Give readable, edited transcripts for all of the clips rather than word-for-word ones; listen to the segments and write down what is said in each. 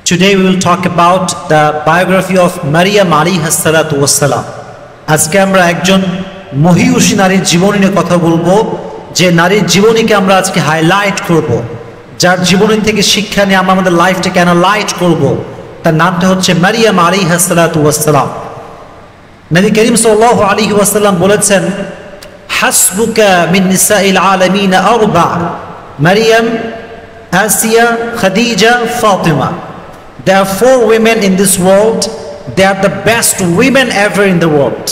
Today we will talk about the biography of Maryam alayha salatu wassalam. আজকে আমরা একজন মহিয়সী নারীর জীবনী নিয়ে কথা বলবো, যে নারীর জীবনীকে আমরা আজকে হাইলাইট করব, যার জীবনী থেকে শিক্ষা নিয়ে আমরা আমাদের লাইফটাকে অ্যানালাইজ করব। তার নামটা হচ্ছে মারিয়াম আলাইহা সালাতু ওয়াসসালাম। নবী করিম সাল্লাল্লাহু আলাইহি ওয়াসাল্লাম বলেছেন, হাসবুকা মিন নিসাইল আলামিন আরবা, মারিয়াম, আসিয়া, Khadija, Fatima. There are 4 women in this world. They are the best women ever in the world.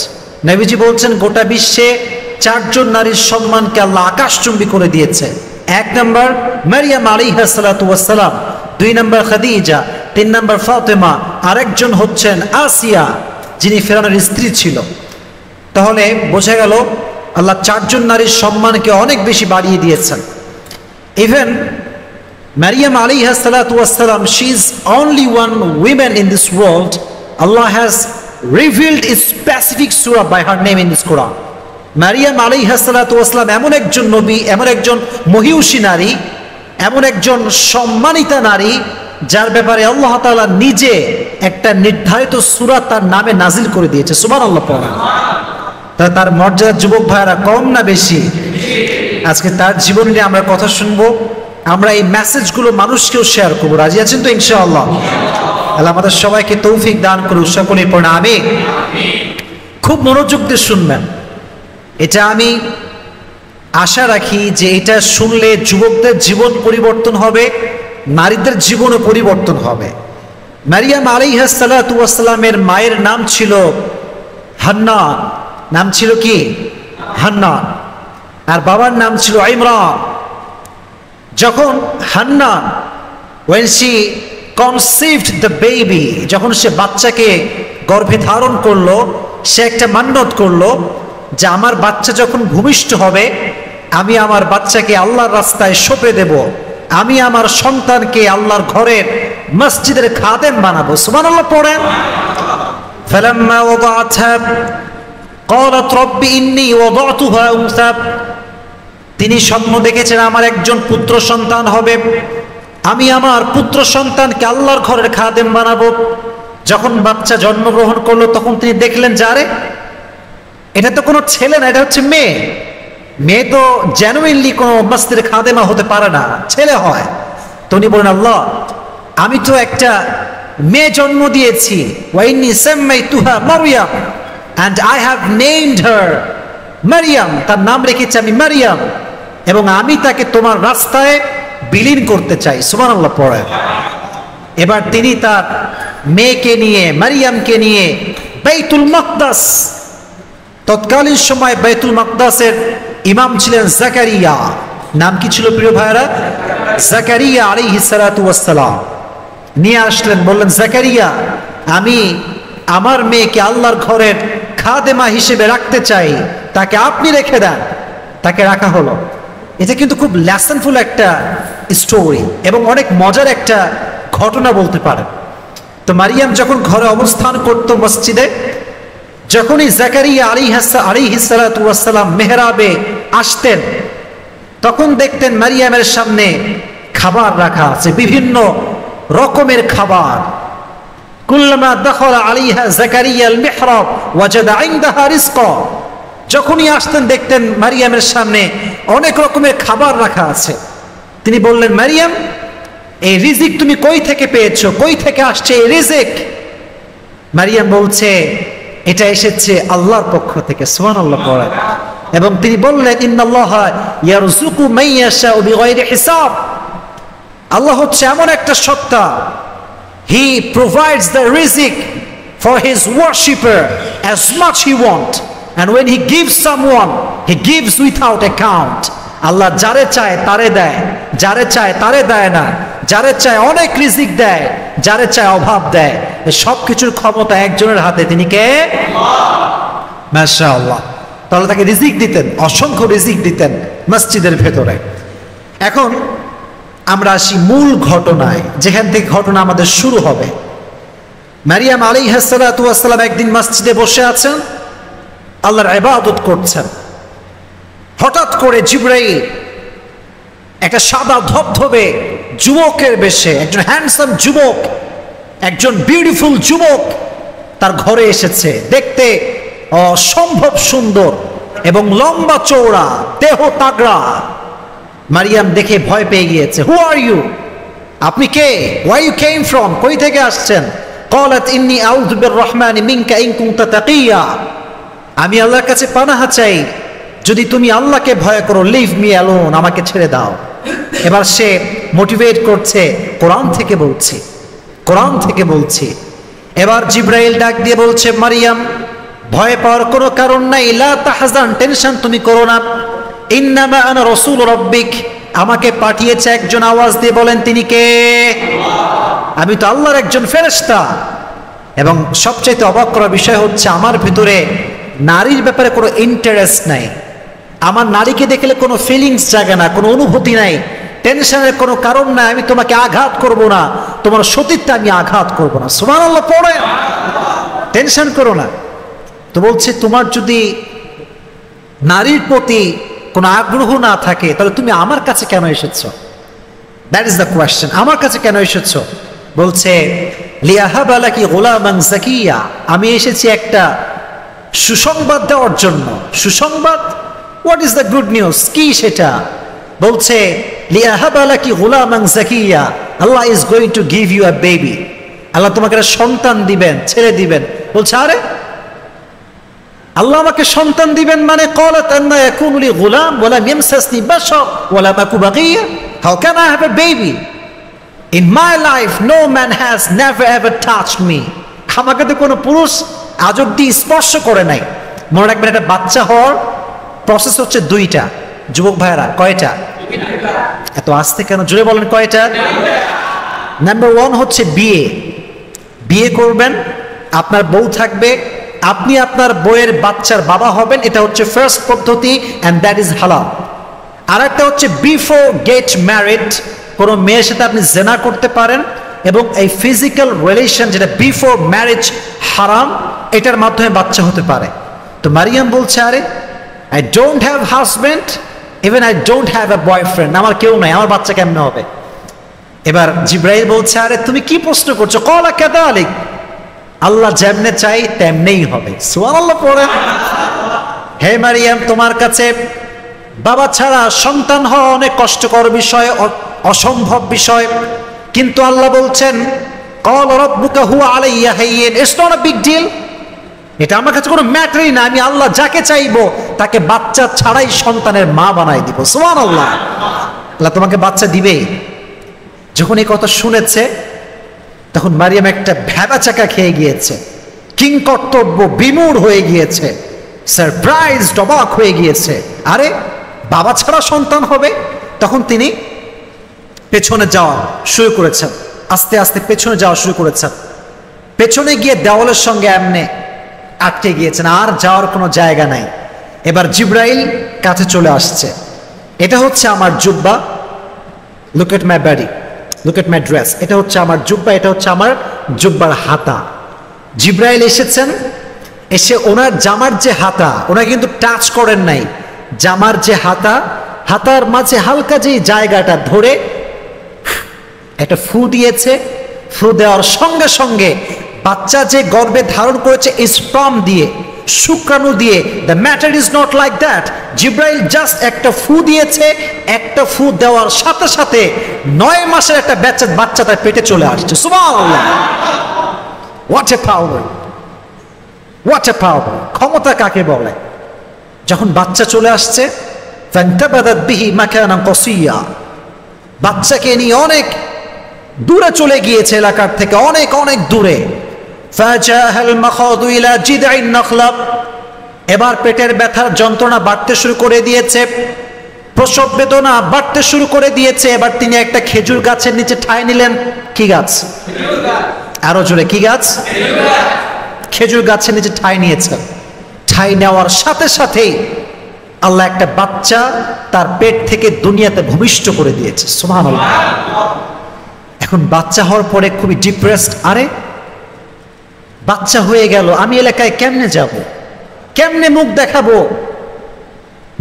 নবীজি বলছেন, গোটা বিশ্বে 4 জন নারীর সম্মানকে আল্লাহ আকাশচুম্বী করে দিয়েছে। 1 নম্বর মারিয়াম আলাইহা সালাতু ওয়াসসালাম, 2 নম্বর খাদিজা, 3 নম্বর ফাতিমা, আরেকজন হচ্ছেন আসিয়া, যিনি ফেরাউনের স্ত্রী ছিল। তাহলে বোঝা গেল আল্লাহ 4 জন নারীর সম্মানকে অনেক বেশি বাড়িয়ে দিয়েছেন। Even Maryam alayha salatu wassalam, she is only one woman in this world. Allah has revealed a specific surah by her name in this Quran. Maryam alayha salatu wassalam এমন একজন নবী, এমন একজন মহিয়সী নারী, এমন একজন সম্মানিতা নারী, যার ব্যাপারে আল্লাহ তাআলা নিজে একটা নির্ধারিত সূরা তার নামে নাজিল করে দিয়েছে। সুবহানাল্লাহ পড়েন। তার মর্যাদা যুবক ভাইরা কম না বেশি? আজকে তার জীবন নিয়ে আমরা কথা শুনবো। আমরা এই মেসেজগুলো মানুষকেও শেয়ার করবো। রাজি আছেন তো ইনশাআল্লাহ? আল্লাহ আমাদের সবাইকে তৌফিক দান করে, সকলে পড়ে আমিন। খুব মনোযোগ দিয়ে শুনবেন। এটা আমি আশা রাখি যে এটা শুনলে যুবকদের জীবন পরিবর্তন হবে, নারীদের জীবনও পরিবর্তন হবে। মারিয়াম আলাইহা সালাতু ওয়াসসালামের মায়ের নাম ছিল হান্না। নাম ছিল কি? হান্না। আর বাবার নাম ছিল ইমরান। যখন Hannah, when she conceived the baby, যখন সে বাচ্চাকে গর্ভে ধারণ করলো, সে একটা মান্নত করলো যে আমার বাচ্চা যখন ভূমিষ্ঠ হবে, আমি আমার বাচ্চাকে আল্লাহর রাস্তায় সঁপে দেব, আমি আমার সন্তানকে আল্লাহর ঘরের মসজিদের খাদেম বানাবো। সুবহানাল্লাহ পড়েন। ফালাম্মা ওয়াদাআতহা ক্বালাত রাব্বি ইন্নী ওয়াদাতুহা উনসা, তিনি স্বপ্ন দেখেছেন আমার একজন পুত্র সন্তান হবে, আমি আমার পুত্র সন্তানকে আল্লাহর ঘরের খাদেম বানাবো। যখন বাচ্চা জন্মগ্রহণ করলো, তখন তিনি দেখলেন, যারে এটা তো কোনো ছেলে না, এটা হচ্ছে মেয়ে। মেয়ে তো জেনুইনলি কোনো মসজিদের খাদেমা হতে পারে না, ছেলে হয়। তো উনি বলেন, আল্লাহ, আমি তো একটা মেয়ে জন্ম দিয়েছি, ওয়াইন্নী সাম্মাইতুহা মারইয়াম, and I have named her Mariam, তার নাম রেখেছি আমি মারিয়াম, এবং আমি তাকে তোমার রাস্তায় বিলীন করতে চাই। সুবহানাল্লাহ পড়ে। এবার তিনি তার মেয়েকে নিয়ে, মারিয়ামকে নিয়ে বাইতুল মাকদাস, তৎকালীন সময় বাইতুল মাকদাসের ইমাম ছিলেন জাকারিয়া। নাম কি ছিল প্রিয় ভাইরা? জাকারিয়া আলাইহিস সালাতু ওয়াসসালাম। নিয়ে আসলেন, বললেন, জাকারিয়া, আমি আমার মেয়েকে আল্লাহর ঘরের খাদেমা হিসেবে রাখতে চাই, তাকে আপনি রেখে দেন। তাকে রাখা হলো। এটা কিন্তু খুব লেসনফুল একটা স্টোরি এবং অনেক মজার একটা ঘটনা বলতে পারেন। তো মারিয়াম যখন ঘরে অবস্থান করত মসজিদে, যখনই জাকারিয়া আলাইহিস সালাতু ওয়াসসালাম মেহরাবে আসতেন, তখন দেখতেন মারিয়ামের সামনে খাবার রাখা আছে, বিভিন্ন রকমের খাবার। কুল্লামা দাখালা আলাইহা জাকারিয়া আল মিহরাব ওয়াজাদা ইনদাহা রিজকা, যখনই আসতেন দেখতেন মারিয়ামের সামনে অনেক রকমের খাবার রাখা আছে। তিনি বললেন, মারিয়াম, এই রিজিক তুমি কই থেকে পেয়েছো? কই থেকে আসছে এই রিজিক? মারিয়াম বলছে, এটা এসেছে আল্লাহর পক্ষ থেকে। সুবহানাল্লাহ পড়ে। এবং তিনি বললেন, ইন্নাল্লাহা ইয়ারযুকু মান ইয়াশাউ বিগাইরি হিসাব, আল্লাহ হচ্ছে এমন একটা সত্তা, He provides the rizq for his worshipper as much he wants, and when he gives someone, he gives without account. আল্লাহ যারে চায় তারে দেয়, যারে চায় তারে দেয় না, যারে চায় অনেক রিজিক দেয়, যারে চায় অভাব দেয়। সব কিছুর ক্ষমতা একজনের হাতে, তিনি কে? আল্লাহ। মাশাআল্লাহ। তাহলে তাকে রিজিক দিতেন, অসংখ্য রিজিক দিতেন মসজিদের ভেতরে। এখন আমরা আসি মূল ঘটনায়, যেখান থেকে ঘটনা আমাদের শুরু হবে। মারিয়াম আলাইহা সালাতু ওয়াসসালাম একদিন মসজিদে বসে আছেন, আল্লাহর ইবাদত করছেন। হঠাৎ করে জিবরাইল একটা সাদা ধবধবে যুবকের বেশে, একজন হ্যান্ডসাম যুবক একজন বিউটিফুল যুবক তার ঘরে এসেছে, দেখতে অসম্ভব সুন্দর এবং লম্বা চওড়া, দেহ তাগড়া। মারিয়াম দেখে ভয় পেয়ে গিয়েছে। Who are you? আপনি কে? Where you came from? কই থেকে আসছেন? ক্বালাত ইন্নী আউযু বিররহমানি মিনকা ইন কুনতা তাকিয়া। আমি আল্লাহর কাছে পানাহ চাই, যদি তুমি আল্লাহকে ভয় করো, লিভ মি অ্যালোন, আমাকে ছেড়ে দাও। এবার সে মোটিভেট করছে, কোরআন থেকে বলছি, কোরআন থেকে বলছি। এবার জিব্রাইল ডাক দিয়ে বলছে, মারিয়াম ভয় পাওয়ার কোনো কারণ নাই, লা তাহজান, টেনশন তুমি করো না। ইন্নামা আনা রাসূল রাব্বিক, আমাকে পাঠিয়েছে একজন, আওয়াজ দিয়ে বলেন তিনি কে? আমি তো আল্লাহর একজন ফেরেশতা। এবং সবচেয়ে অবাক করার বিষয় হচ্ছে, আমার ভিতরে নারীর ব্যাপারে কোনো ইন্টারেস্ট নাই। আমার নারীকে দেখলে কোনো ফিলিংস জাগে না, কোনো অনুভূতি নাই, টেনশনের কোনো কারণ নাই। আমি তোমাকে আঘাত করব না, তোমার সতীত্বে আমি আঘাত করব না। সুবহানাল্লাহ পড়ে, টেনশন করো না। তো বলছে, তোমার যদি নারীর প্রতি কোনো আগ্রহ না থাকে, তাহলে তুমি আমার কাছে কেন এসেছো? That is the question. আমার কাছে কেন এসেছো? বলছে, লিয়াহাবা লাকি গুলামান যাকিয়া, আমি এসেছি একটা সুসংবাদ দেওয়ার জন্য। সুসংবাদ? What is the good news? কি সেটা? বলছে, লিয়াহাবা লাকি গুলামান যাকিয়া, Allah is going to give you a baby. Allah তোমাকে একটা সন্তান দিবেন, ছেড়ে দিবেন। বলছে, আরে আল্লাহ আমাকে সন্তান দিবেন মানে? ক্বালাত আন্না ইয়াকুনু লি গুলাম ওয়া লাম ইয়ামসাসনি বাশার ওয়া লাম আকু বাগিয়া, how can I have a baby? In my life no man has never ever touched me. আমাকে তো কোনো পুরুষ আজ অব্দি স্পর্শ করে নাই। মনে রাখবেন, একটা বাচ্চা হওয়ার প্রসেস হচ্ছে দুইটা। যুবক ভাইয়েরা, কয়টা? এত আস্তে কেন? জোরে বলেন, কয়টা? নাম্বার ওয়ান হচ্ছে বিয়ে। বিয়ে করবেন, আপনার বউ থাকবে, আপনি আপনার বউয়ের বাচ্চার বাবা হবেন, এটা হচ্ছে ফার্স্ট পদ্ধতি, অ্যান্ড দ্যাট ইজ হালাল। আর একটা হচ্ছে বিফোর গেট ম্যারিড, কোনো মেয়ের সাথে আপনি জেনা করতে পারেন, এবং এই ফিজিক্যাল রিলেশন যেটা বিফোর ম্যারেজ হারাম, এটার মাধ্যমে বাচ্চা হতে পারে। তো মারিয়াম বলছে, আরে I don't have husband, even I don't have a boyfriend, আমার কেউ নাই, আমার বাচ্চা কেমনে হবে? এবার জিব্রাইল বলছে, আরে তুমি কি প্রশ্ন করছো? ক্বালা কাযালিক, আল্লাহ যেমনে চাই তেমনেই হবে। সুবহানাল্লাহ পড়ে। হে মারিয়াম, তোমার কাছে বাবা ছাড়া সন্তান হওয়া অনেক কষ্টকর বিষয়, অসম্ভব বিষয়, কিন্তু আল্লাহ বলছেন, ক্বালা রাব্বুকা হুয়া আলাইয়া হাইয়িন, it's not a big deal. এটা আমার কাছে কোনো ম্যাটারই না। আমি আল্লাহ যাকে চাইবো তাকে বাচ্চা ছাড়াই সন্তানের মা বানাই দিব। সুবহানাল্লাহ। আল্লাহ তোমাকে বাচ্চা দিবে। যখন এই কথা শুনেছে, তখন মারিয়াম একটা ভ্যাবাচাকা খেয়ে গিয়েছে, কিংকর্তব্য বিমূঢ় হয়ে গিয়েছে, সারপ্রাইজড, অবাক হয়ে গিয়েছে। আরে বাবা ছাড়া সন্তান হবে? তখন তিনি পেছনে যাওয়া শুরু করেছেন, আস্তে আস্তে পেছনে যাওয়া শুরু করেছেন। পেছনে গিয়ে দেওয়ালের সঙ্গে এমনি আটকে গিয়েছেন, আর যাওয়ার কোনো জায়গা নাই। এবার জিব্রাইল কাছে চলে আসছে। এটা হচ্ছে আমার জুব্বা, look at my body, look at my dress. এটা হচ্ছে আমার জুব্বা, এটা হচ্ছে আমার জুব্বার হাতা। জিব্রাইল এসেছেন, এসে ওনার জামার যে হাতা, ওনাকে কিন্তু টাচ করেন নাই। জামার যে হাতা, হাতার মাঝে হালকা যে জায়গাটা ধরে একটা ফু দিয়েছে। ফু দেওয়ার সঙ্গে সঙ্গে বাচ্চা যে গর্ভে ধারণ করেছে স্পার্ম দিয়ে, শুক্রাণু দিয়ে, the matter is not like that. Jibrail just একটা ফু দিয়েছে, একটা ফু দেওয়ার সাথে সাথে 9 মাসের একটা বাচ্চা তার পেটে চলে আসছে। সুবহানাল্লাহ, what a power, what a পাওয়ার! ক্ষমতা কাকে বলে? যখন বাচ্চা চলে আসছে, ফান্তাবাদাত বিহি মাকানান কাসিয়া, বাচ্চাকে নিয়ে অনেক দূরে চলে গিয়েছে, এলাকার থেকে অনেক অনেক দূরে। ফাজাহাল মাখাদু ইলা জিদঈন নাখলা, এবার পেটের ব্যথার যন্ত্রণা বাড়তে শুরু করে দিয়েছে, প্রসব বেদনা বাড়তে শুরু করে দিয়েছে। এবার তিনি একটা খেজুর গাছের নিচে ঠাঁই নিলেন। কি গাছ? আরো জোরে, কি গাছ? খেজুর গাছের নিচে ঠাঁই নিয়েছেন। ঠাঁই নেওয়ার সাথে সাথেই আল্লাহ একটা বাচ্চা তার পেট থেকে দুনিয়াতে ভূমিষ্ঠ করে দিয়েছে। সুবহানাল্লাহ। এখন বাচ্চা হওয়ার পরে খুবই ডিপ্রেসড। আরে বাচ্চা হয়ে গেল, আমি এলাকায় কেমনে যাব, কেমনে মুখ দেখাবো?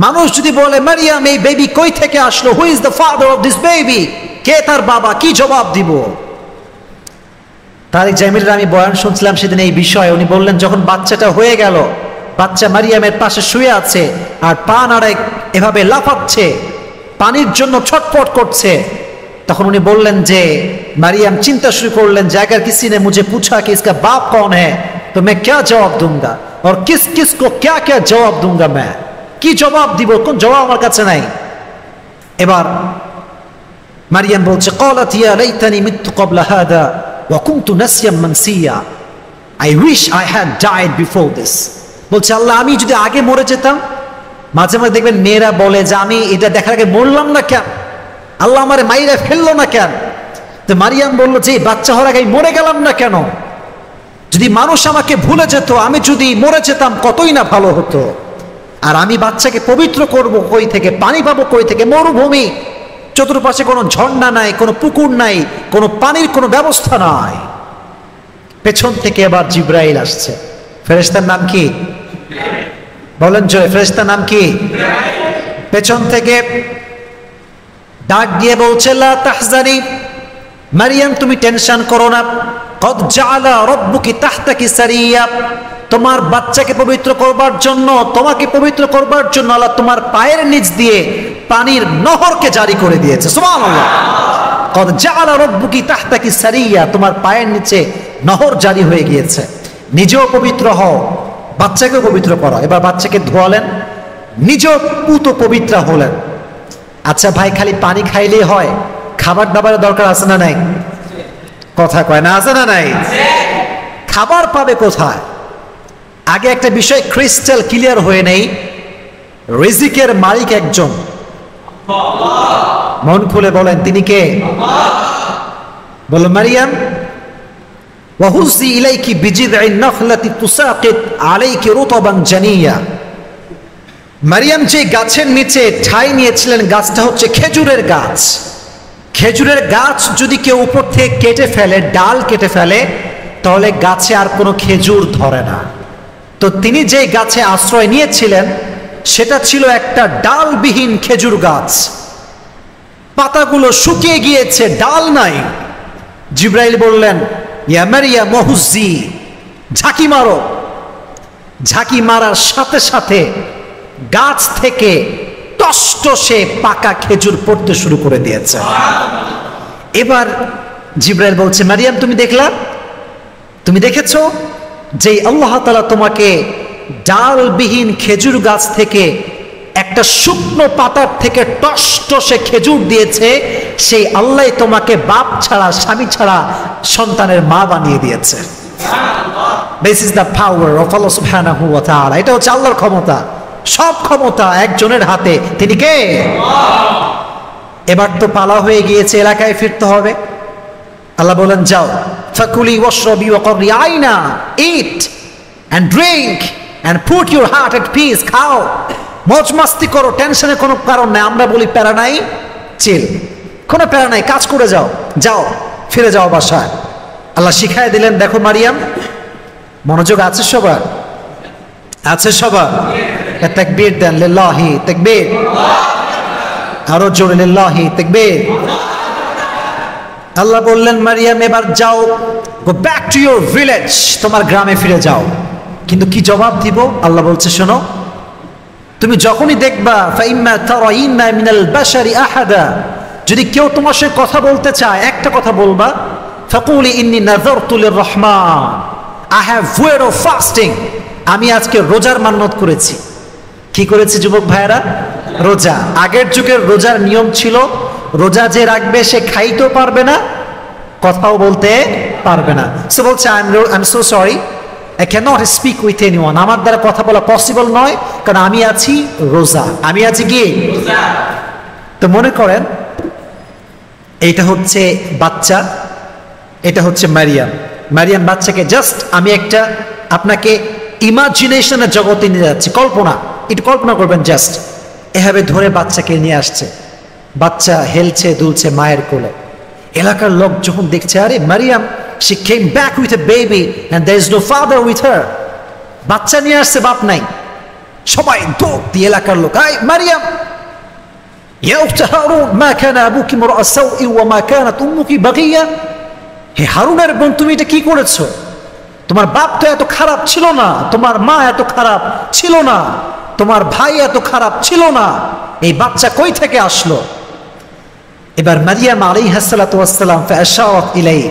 মানুষ যদি বলে, মারিয়াম এই বেবি কই থেকে আসলো, who is the father of this baby, কে তার বাবা, কি জবাব দিব? তারিক জামিলের আমি বয়ান শুনছিলাম সেদিন এই বিষয়ে। উনি বললেন যখন বাচ্চাটা হয়ে গেল, বাচ্চা মারিয়ামের পাশে শুয়ে আছে আর পা নাড়ায় এভাবে লাফাচ্ছে, পানির জন্য ছটফট করছে, তখন উনি বললেন যে মারিয়াম চিন্তা শুরু করলেন যে अगर किसी ने मुझे पूछा कि इसका बाप कौन है तो मैं क्या जवाब दूंगा और किस किस को क्या क्या जवाब दूंगा मैं, কি জবাব দিব, কোন জবাব আমার কাছে নাই। এবার মারিয়াম বলছে قالت يا ليتني مت قبل هذا وكنت نسيا منسيا, I wish I had died before this. বলছে আল্লাহ আমি যদি আগে মরে যেতাম। মাঝে মাঝে দেখবেন মেয়েরা বলে যে আমি এটা দেখার আগে মরলাম না কেন, আল্লাহ আমারে মাইরা ফেললো না কেন। তো মারিয়াম বললো যে বাচ্চা হওয়ার আগে মরে গেলাম না কেন, যদি মানুষ আমাকে ভুলে যেত, আমি যদি মরে যেতাম কতই না ভালো হতো। আর আমি বাচ্চাকে পবিত্র করব কই থেকে, পানি পাবো কই থেকে, মরুভূমি, চতুর্পাশে কোনো ঝর্ণা নাই, কোনো পুকুর নাই, কোনো পানির কোনো ব্যবস্থা নাই। পেছন থেকে আবার জিব্রাইল আসছে। ফেরেশতার নাম কি বলেন জয়, ফেরেশতার নাম কি? পেছন থেকে ডাক দিয়ে বলছে লা তাহজানি, মারিয়াম তুমি টেনশন করো না, কদ জাআলা রাব্বুকি তাহতাকি সারিয়া, তোমার বাচ্চাকে পবিত্র করবার জন্য, তোমাকে পবিত্র করবার জন্য আল্লাহ তোমার পায়ের নিচ দিয়ে পানির নহরকে জারি করে দিয়েছে। সুবহানাল্লাহ। কদ জাআলা রাব্বুকি তাহতাকি সারিয়া, তোমার পায়ের নিচে নহর জারি হয়ে গিয়েছে। নিজেও পবিত্র হও, বাচ্চাকেও পবিত্র করো। এবার বাচ্চাকে ধোয়ালেন, নিজেও পুত পবিত্র হলেন। আচ্ছা ভাই, খালি পানি খাইলেই হয়? খাবার দাবারের দরকার আছে না নাই? কথা কয় না, আছে না নাই? খাবার পাবে কোথায়? আগে একটা বিষয় ক্রিস্টাল ক্লিয়ার হয়ে নেই, রিজিকের মালিক একজন। মন খুলে বলেন তিনি কে? বলো মারিয়াম ওয়াহুজি ইলাইকি বিজিদঈন নাখলাতি তুসাকিত আলাইকি রুতবান জানিয়া, মারিয়াম যে গাছের নিচে ঠাঁই নিয়েছিলেন, গাছটা হচ্ছে খেজুরের গাছ। খেজুরের গাছ যদি কেউ উপর থেকে কেটে ফেলে, ডাল কেটে ফেলে, তাহলে গাছে আর কোনো খেজুর ধরে না। তো তিনি যে গাছে আশ্রয় নিয়েছিলেন সেটা ছিল একটা ডালবিহীন খেজুর গাছ। পাতাগুলো শুকিয়ে গিয়েছে, ডাল নাই। জিব্রাইল বললেন ইয়া মারিয়াম ওহুজি, ঝাঁকি মারো। ঝাঁকি মারার সাথে সাথে গাছ থেকে টসটসে পাকা খেজুর পড়তে শুরু করে দিয়েছে। এবার জিব্রাইল বলছে মারিয়াম তুমি দেখলা, তুমি দেখেছো যে আল্লাহ তাআলা তোমাকে ডালবিহীন খেজুর গাছ থেকে একটা শুকনো পাতার থেকে টসটসে খেজুর দিয়েছে, সেই আল্লাহ তোমাকে বাপ ছাড়া, স্বামী ছাড়া সন্তানের মা বানিয়ে দিয়েছে। This is the power of Allah subhanahu wa ta'ala. এটা হচ্ছে আল্লাহর ক্ষমতা। সব ক্ষমতা একজনের হাতে, তিনি কে? এবার তো পালা হয়ে গিয়েছে, এলাকায় ফিরতে হবে। আল্লাহ বলেন যাও, ফাকুলি ওয়াশরাবি ওয়াকরি আইনা, eat and drink and put your heart at peace, খাও, মজ মাস্তি করো, টেনশনের কোনো কারণ নাই। আমরা বলি প্যারা নাই, চিল, কোনো প্যারা নাই, কাজ করে যাও, যাও ফিরে যাও বাসায়। আল্লাহ শিখায় দিলেন। দেখো মারিয়াম, মনোযোগ আছে সবার? আছে সবার? তাকবীর দেন, লিল্লাহি তাকবীর, আরো জোরে লিল্লাহি তাকবীর। আল্লাহ বললেন মারিয়াম এবার যাও, go back to your village, তোমার গ্রামে ফিরে যাও। কিন্তু কি জবাব দিব? আল্লাহ বলছে শোনো, তুমি যখনই দেখবা ফাইম্মা তারাইন্না মিনাল বাশারি আহাদা, যদি কেউ তোমার সাথে কথা বলতে চায়, একটা কথা বলবা, ফাকুলি ইন্নী নাযারতু লিররহমান, I have vowed of fasting, আমি আজকে রোজার মান্যত করেছি। কি করেছি যুবক ভাইয়েরা? রোজা। আগের যুগের রোজার নিয়ম ছিল, রোজা যে রাখবে সে খাইতেও পারবে না, কথাও বলতে পারবে না। সে বলছে I am so sorry, I cannot speak with anyone, আমার দ্বারা কথা বলা পসিবল নয়, কারণ আমি আছি রোজা। আমি আছি কি? তো মনে করেন এইটা হচ্ছে বাচ্চা, এটা হচ্ছে মারিয়াম। মারিয়াম বাচ্চাকে জাস্ট আমি একটা আপনাকে ইমাজিনেশনের জগতে নিয়ে যাচ্ছি, কল্পনা, একটু কল্পনা করবেন, জাস্ট এভাবে ধরে বাচ্চাকে নিয়ে আসছে, বাচ্চা হেলছে দুলছে মায়ের কোলে। এলাকার লোক যখন দেখছে আরে Mariam, she came back with a baby and there is no father with her, বাচ্চা নিয়ে আসছে, বাপ নাই, সবাই দৌড় দিয়ে এলাকার লোক, আই মারিয়াম ইয়া উখতা হারুন মা কানা আবুকি মুরআ সাউই ওয়া মা কানাত উম্মুকি বাগিয়া, হে হারুনের বোন, তুমি এটা কি করেছো? তোমার বাপ তো এত খারাপ ছিল না, তোমার মা এত খারাপ ছিল না, তোমার ভাই এত খারাপ ছিল না, এই বাচ্চা কই থেকে আসলো? এবার মারিয়াম আলাইহিস সালাতু ওয়াস সালাম ফাশারাত ইলাই,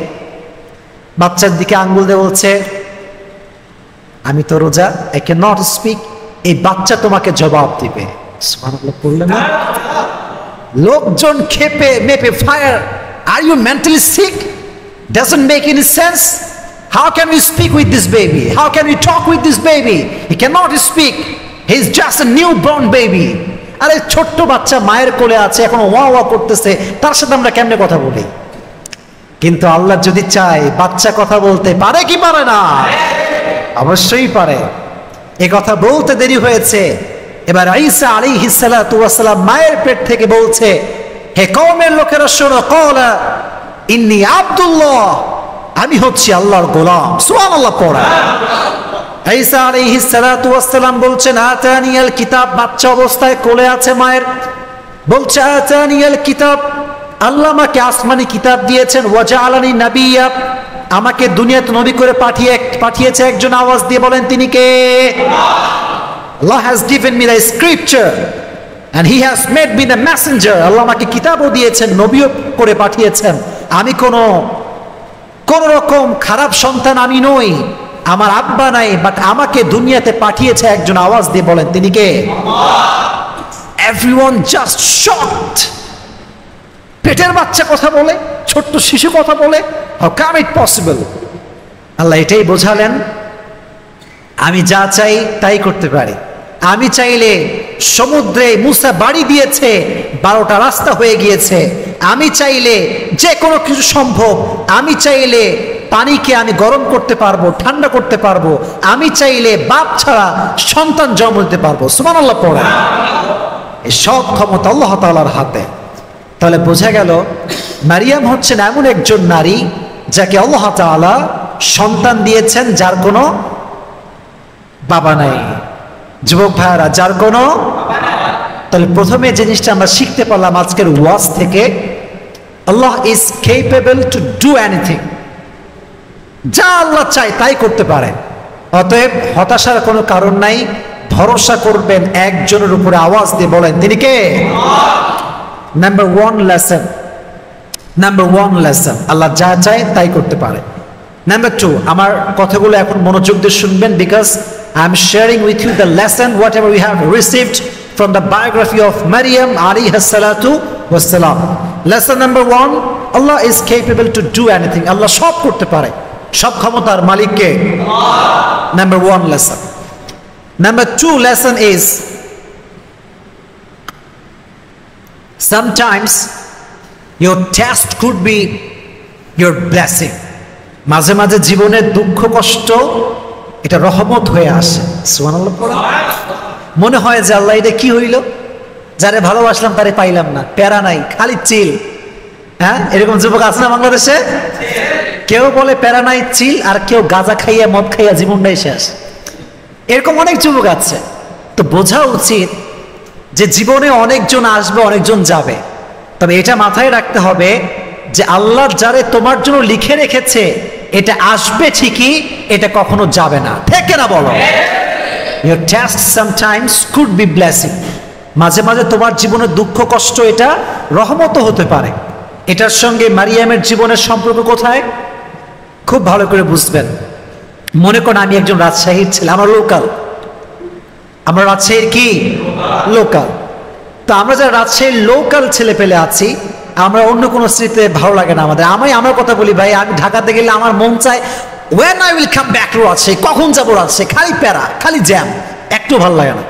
বাচ্চার দিকে আঙ্গুল দিয়ে বলছে, আমি তো রোজা, আই ক্যান নট স্পিক। এই বাচ্চা তোমাকে জবাব দিবে। সুবহানাল্লাহ বললেন না? লোকজন খেপে মেপে fire, are you mentally sick? Doesn't make any sense. How can we speak with this baby? How can we talk with this baby? He cannot speak. He is just a newborn baby. আরে ছোট্ট বাচ্চা মায়ের কোলে আছে, এখন ওয়া ওয়া করতেছে, তার সাথে আমরা কেমনে কথা বলি? কিন্তু আল্লাহ যদি চায়, বাচ্চা কথা বলতে পারে কি পারে না? অবশ্যই পারে। এ কথা বলতে দেরি হয়েছে। এবার ঈসা আলাইহিস সালাতু ওয়াস সালাম মায়ের পেট থেকে বলছে, হে কওমের লোকেরা শোনো, ক্বালা ইন্নী আব্দুল্লাহ, আমি হচ্ছি আল্লাহর গোলাম। সুবহানাল্লাহ পড়া। ঈসা আলাইহিস সালাতু ওয়াস সালাম বলছেন, আতানিয়াল কিতাব, বাচ্চা অবস্থায় কোলে আছে মায়ের, বলছে আতানিয়াল কিতাব, আল্লাহ আমাকে আসমানি কিতাব দিয়েছেন, ওয়াজআলানি নাবিয়্যা, আমাকে দুনিয়াতে নবী করে পাঠিয়েছে। একজন আওয়াজ দিয়ে বলেন তিনি কে? Allah has given me the scripture and he has made me the messenger. আল্লাহ আমাকে কিতাবও দিয়েছেন, নবীও করে পাঠিয়েছেন। আমি কোন রকম খারাপ সন্তান আমি নই, আমার আব্বা নাই, বাট আমাকে দুনিয়াতে পাঠিয়েছে একজন। আওয়াজ দিয়ে বলেন তিনি কে? Everyone just shocked. পেটের বাচ্চা কথা বলে, ছোট্ট শিশু কথা বলে, how come it possible? আল্লাহ এটাই বোঝালেন, আমি যা চাই তাই করতে পারি। আমি চাইলে সমুদ্রে মুসা বাড়ি দিয়েছে, 12টা রাস্তা হয়ে গিয়েছে। আমি চাইলে যে কোনো কিছু সম্ভব। আমি চাইলে পানিকে আমি গরম করতে পারবো, ঠান্ডা করতে পারবো। আমি চাইলে বাপ ছাড়া সন্তান জন্ম দিতে পারবো। সুবহানাল্লাহ পড়া। এই সব ক্ষমতা আল্লাহ তাআলার হাতে। তাহলে বোঝা গেল মারিয়াম হচ্ছেন এমন একজন নারী যাকে আল্লাহ তাআলা সন্তান দিয়েছেন, যার কোনো বাবা নাই। যুবক ভাইরা, যার কোনো, তাহলে প্রথমে জিনিসটা আমরা শিখতে পারলাম আজকের ওয়াজ থেকে, Allah is capable to do anything. যা আল্লাহ চায় তাই করতে পারে। অতএব হতাশার কোনো কারণ নাই, ভরসা করবেন একজনের উপরে। আওয়াজ দিয়ে বলেন তিনি কে? নাম্বার ওয়ান লেসন, আল্লাহ যা চায় তাই করতে পারে। নাম্বার 2, আমার কথাগুলো এখন মনোযোগ দিয়ে শুনবেন, because I am sharing with you the lesson whatever we have received from the biography of Maryam alayhis salatu wassalam. Lesson number 1, Allah is capable to do anything. Allah সব করতে পারে, সব ক্ষমতার মালিক কে? Allah. Number 1 lesson. Number 2 lesson is, sometimes your test could be your blessing. মাঝে মাঝে জীবনের দুঃখ কষ্ট এটা রহমত হয়ে আসে। সুবহানাল্লাহ পড়া। মনে হয় যে আল্লাহ এটা কি হইল, যারে ভালোবাসলাম তারে পাইলাম না, প্যারা নাই, খালি চিল। হ্যাঁ, এরকম যুবক আছে না বাংলাদেশে? কেউ বলে প্যারা নাই চিল, আর কেউ গাঁজা খাইয়া মদ খাইয়া জীবনটাই শেষ। এরকম অনেক যুবক আছে। তো বোঝা উচিত যে জীবনে অনেকজন আসবে, অনেকজন যাবে, তবে এটা মাথায় রাখতে হবে যে আল্লাহ যারে তোমার জন্য লিখে রেখেছে এটা আসবে ঠিকই, এটা কখনো যাবে না। ঠিক না বলো? Your test sometimes could be blessing. মাঝে মাঝে তোমার জীবনে দুঃখ কষ্ট এটা রহমতও হতে পারে। এটার সঙ্গে মারিয়ামের জীবনের সম্পর্ক কোথায়? খুব ভালো করে বুঝবেন। মনে করেন আমি একজন রাজশাহীর ছেলে, আমার লোকাল, আমরা রাজশাহীর কি লোকাল। তো আমরা যারা রাজশাহীর লোকাল ছেলে পেলে আছি, আমরা অন্য কোনো স্মৃতিতে ভালো লাগে না আমাদের। আমার কথা বলি ভাই, আমি ঢাকাতে গেলে আমার মন চায় when I will come back to Rajshahi, কখন যাবো রাজশাহী, খালি প্যারা, খালি জ্যাম, একটু ভালো লাগে না।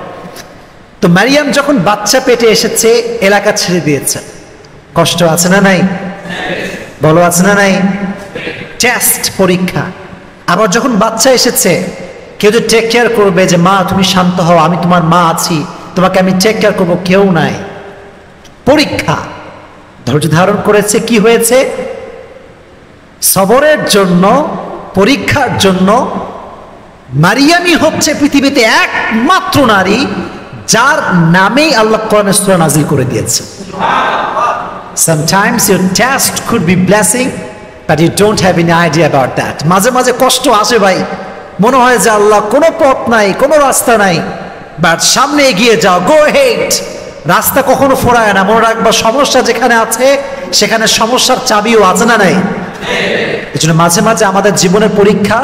তো মারিয়াম যখন বাচ্চা পেটে এসেছে, এলাকা ছেড়ে দিয়েছে। কষ্ট আছে না নাই? বলো আছে না নাই? টেস্ট, পরীক্ষা। আবার যখন বাচ্চা এসেছে, কেউ যে টেক কেয়ার করবে যে মা তুমি শান্ত হও, আমি তোমার মা আছি, তোমাকে আমি টেক কেয়ার করবো, কেউ নাই। পরীক্ষা। ধৈর্য ধারণ করেছে, কি হয়েছে? সবরের জন্য, পরীক্ষার জন্য। মারিয়ামই হচ্ছে পৃথিবীতে একমাত্র নারী যার নামেই আল্লাহ কোরআনে সূরা নাযিল করে দিয়েছে। Sometimes your test could be blessing, but you don't have any idea about that. মাঝে মাঝে কষ্ট আসে ভাই, মনে হয় যে আল্লাহ কোনো পথ নাই, কোনো রাস্তা নাই, বাট সামনে এগিয়ে যাও, গো হেড। রাস্তা কখনো ফোরায় না, মনে রাখবা সমস্যা যেখানে আছে সেখানে সমস্যার চাবিও আছে না নাই? এই জন্য মাঝে মাঝে আমাদের জীবনের পরীক্ষা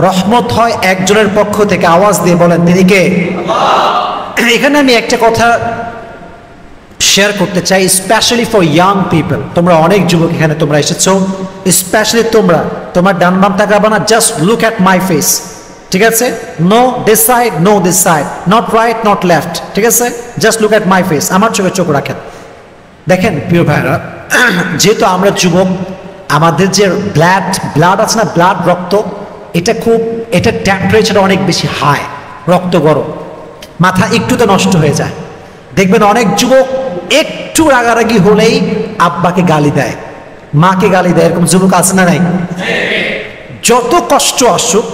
রহমত হয় একজনের পক্ষ থেকে। আওয়াজ দিয়ে বলেন তিনি কে? এখানে আমি একটা কথা শেয়ার করতে চাই, স্পেশালি ফর ইয়াং পিপল। তোমরা অনেক যুবক এখানে তোমরা এসেছো, স্পেশালি তোমরা, তোমার ডান বাম তাকাবা না, just look at my face, ঠিক আছে? No this side, no this side, not right not left, ঠিক আছে? Just look at my face, আমার চোখে চোখ রাখেন। দেখেন প্রিয় ভাইরা, যেহেতু আমরা যুবক, আমাদের যে ব্লাড আছে না, ব্লাড রক্ত, এটা টেম্পারেচার অনেক বেশি হাই, রক্ত গরম, মাথা একটুতে নষ্ট হয়ে যায়। দেখবেন অনেক যুবক একটু রাগারাগি হলেই আব্বাকে গালি দেয়, মাকে গালি দেয়, এরকম যুবক আছে না নাই? যত কষ্ট আসুক,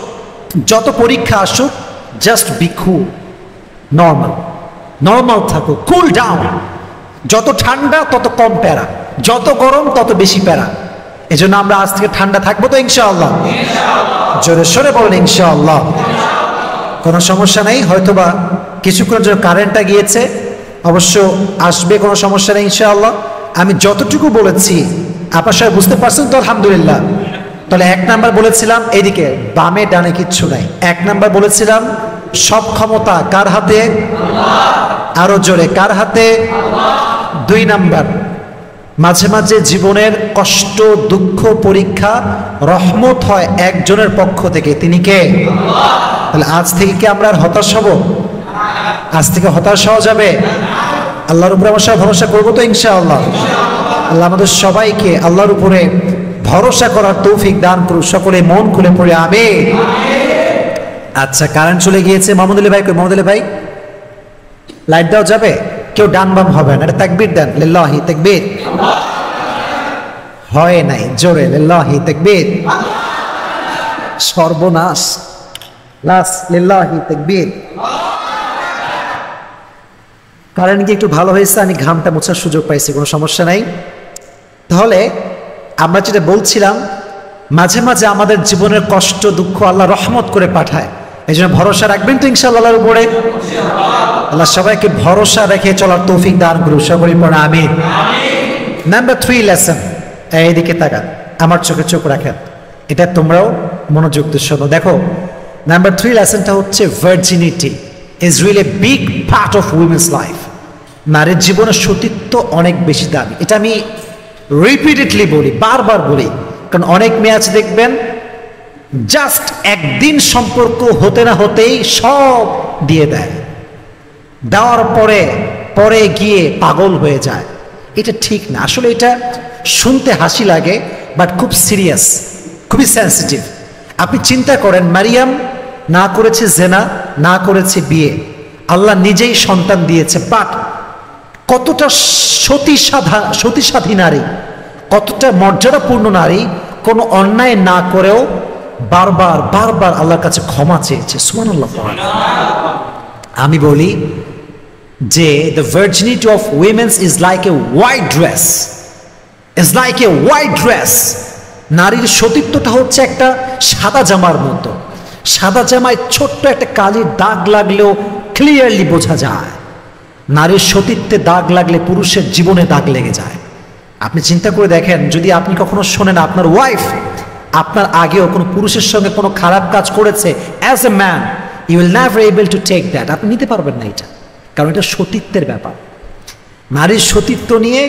যত পরীক্ষা আসুক, জাস্ট বি কুল, নর্মাল থাকো, কুল ডাউন। যত ঠান্ডা তত কম প্যারা, যত গরম তত বেশি প্যারা। এই জন্য আমরা আজ থেকে ঠান্ডা থাকবো তো ইনশাআল্লাহ? জোরে সরে বলেন ইনশাআল্লাহ। কোনো সমস্যা নেই, হয়তোবা কিছুক্ষণের জন্য কারেন্টটা গিয়েছে, অবশ্য আসবে, কোনো সমস্যা নেই ইনশাআল্লাহ। আমি যতটুকু বলেছি আপনার সবাই বুঝতে পারছেন তো? আলহামদুলিল্লাহ। তাহলে 1 নাম্বার বলেছিলাম, এদিকে বামে ডানে কিচ্ছু নাই। 1 নাম্বার বলেছিলাম সব ক্ষমতা কার হাতে? আরো জোরে, কার হাতে? 2 নাম্বার, মাঝে মাঝে জীবনের কষ্ট, দুঃখ, পরীক্ষা রহমত হয় একজনের পক্ষ থেকে, তিনি কে? তাহলে আজ থেকে কি আমরা আর হতাশ হব? আজ থেকে হতাশ হওয়া যাবে? আল্লাহর উপরে আমরা সবাই ভরসা করবো তো ইনশাআল্লাহ? আল্লাহ আমাদের সবাইকে আল্লাহর উপরে ভরসা করার তৌফিক দান করুন, সকলে মন খুলে পড়ে আমিন। আচ্ছা, কারেন্ট চলে গিয়েছে। মোহাম্মদ আলী ভাই কই? মোহাম্মদ আলী ভাই, লাইট দেওয়া যাবে? কেউ ডান বাম হবে না, এটা তাকবীর দেন, লিল্লাহি তাকবীর। হয় নাই, জোরে লিল্লাহি তাকবীর। সর্বনাশ, লাস, লিল্লাহি তাকবীর। কারেন্ট কি একটু ভালো হয়েছে? আমি ঘামটা মোছার সুযোগ পাইছি, কোনো সমস্যা নাই। তাহলে আমরা যেটা বলছিলাম, মাঝে মাঝে আমাদের জীবনের কষ্ট, দুঃখ আল্লাহ রহমত করে পাঠায়। এই জন্য ভরসা রাখবেন তো ইনশাআল্লাহ আল্লাহর উপরে? আল্লাহ সবাইকে ভরসা রেখে চলার তৌফিক দান করুন, সকলে পড়ে আমিন। নাম্বার 3 লেসন, এইদিকে তাকান, আমার চোখে চোখ রাখেন, এটা তোমরাও মনোযোগ দিয়ে শোনো। দেখো, নাম্বার 3 লেসনটা হচ্ছে virginity is really a big part of women's life. নারীর জীবনের সতীত্ব অনেক বেশি দামি। এটা আমি রিপিটেডলি বলি, বারবার বলি, কারণ অনেক মেয়ে আছে দেখবেন জাস্ট একদিন সম্পর্ক হতে না হতেই সব দিয়ে দেয়, দেওয়ার পরে গিয়ে পাগল হয়ে যায়। এটা ঠিক না, আসলে এটা শুনতে হাসি লাগে, বাট খুব সিরিয়াস, খুবই সেন্সিটিভ। আপনি চিন্তা করেন, মারিয়াম না করেছে জেনা, না করেছে বিয়ে, আল্লাহ নিজেই সন্তান দিয়েছে, বাট কতটা সতীসাধী নারী, কতটা মর্যাদাপূর্ণ নারী, কোনো অন্যায় না করেও বারবার আল্লাহর কাছে ক্ষমা চেয়েছে। সুবহানাল্লাহ। আমি বলি যে the virginity of women's is like a white dress, is like a white dress. নারীর সতীত্বটা হচ্ছে একটা সাদা জামার মতো। সাদা জামায় ছোট্ট একটা কালির দাগ লাগলেও ক্লিয়ারলি বোঝা যায়। নারীর সতীত্বে দাগ লাগলে পুরুষের জীবনে দাগ লেগে যায়। আপনি চিন্তা করে দেখেন, যদি আপনি কখনো শোনেন আপনার ওয়াইফ আপনার আগেও কোনো পুরুষের সঙ্গে কোনো খারাপ কাজ করেছে, as a man you will never able to take that. আপনি নিতে পারবেন না এটা, কারণ এটা সতীত্বের ব্যাপার। নারীর সতীত্ব নিয়ে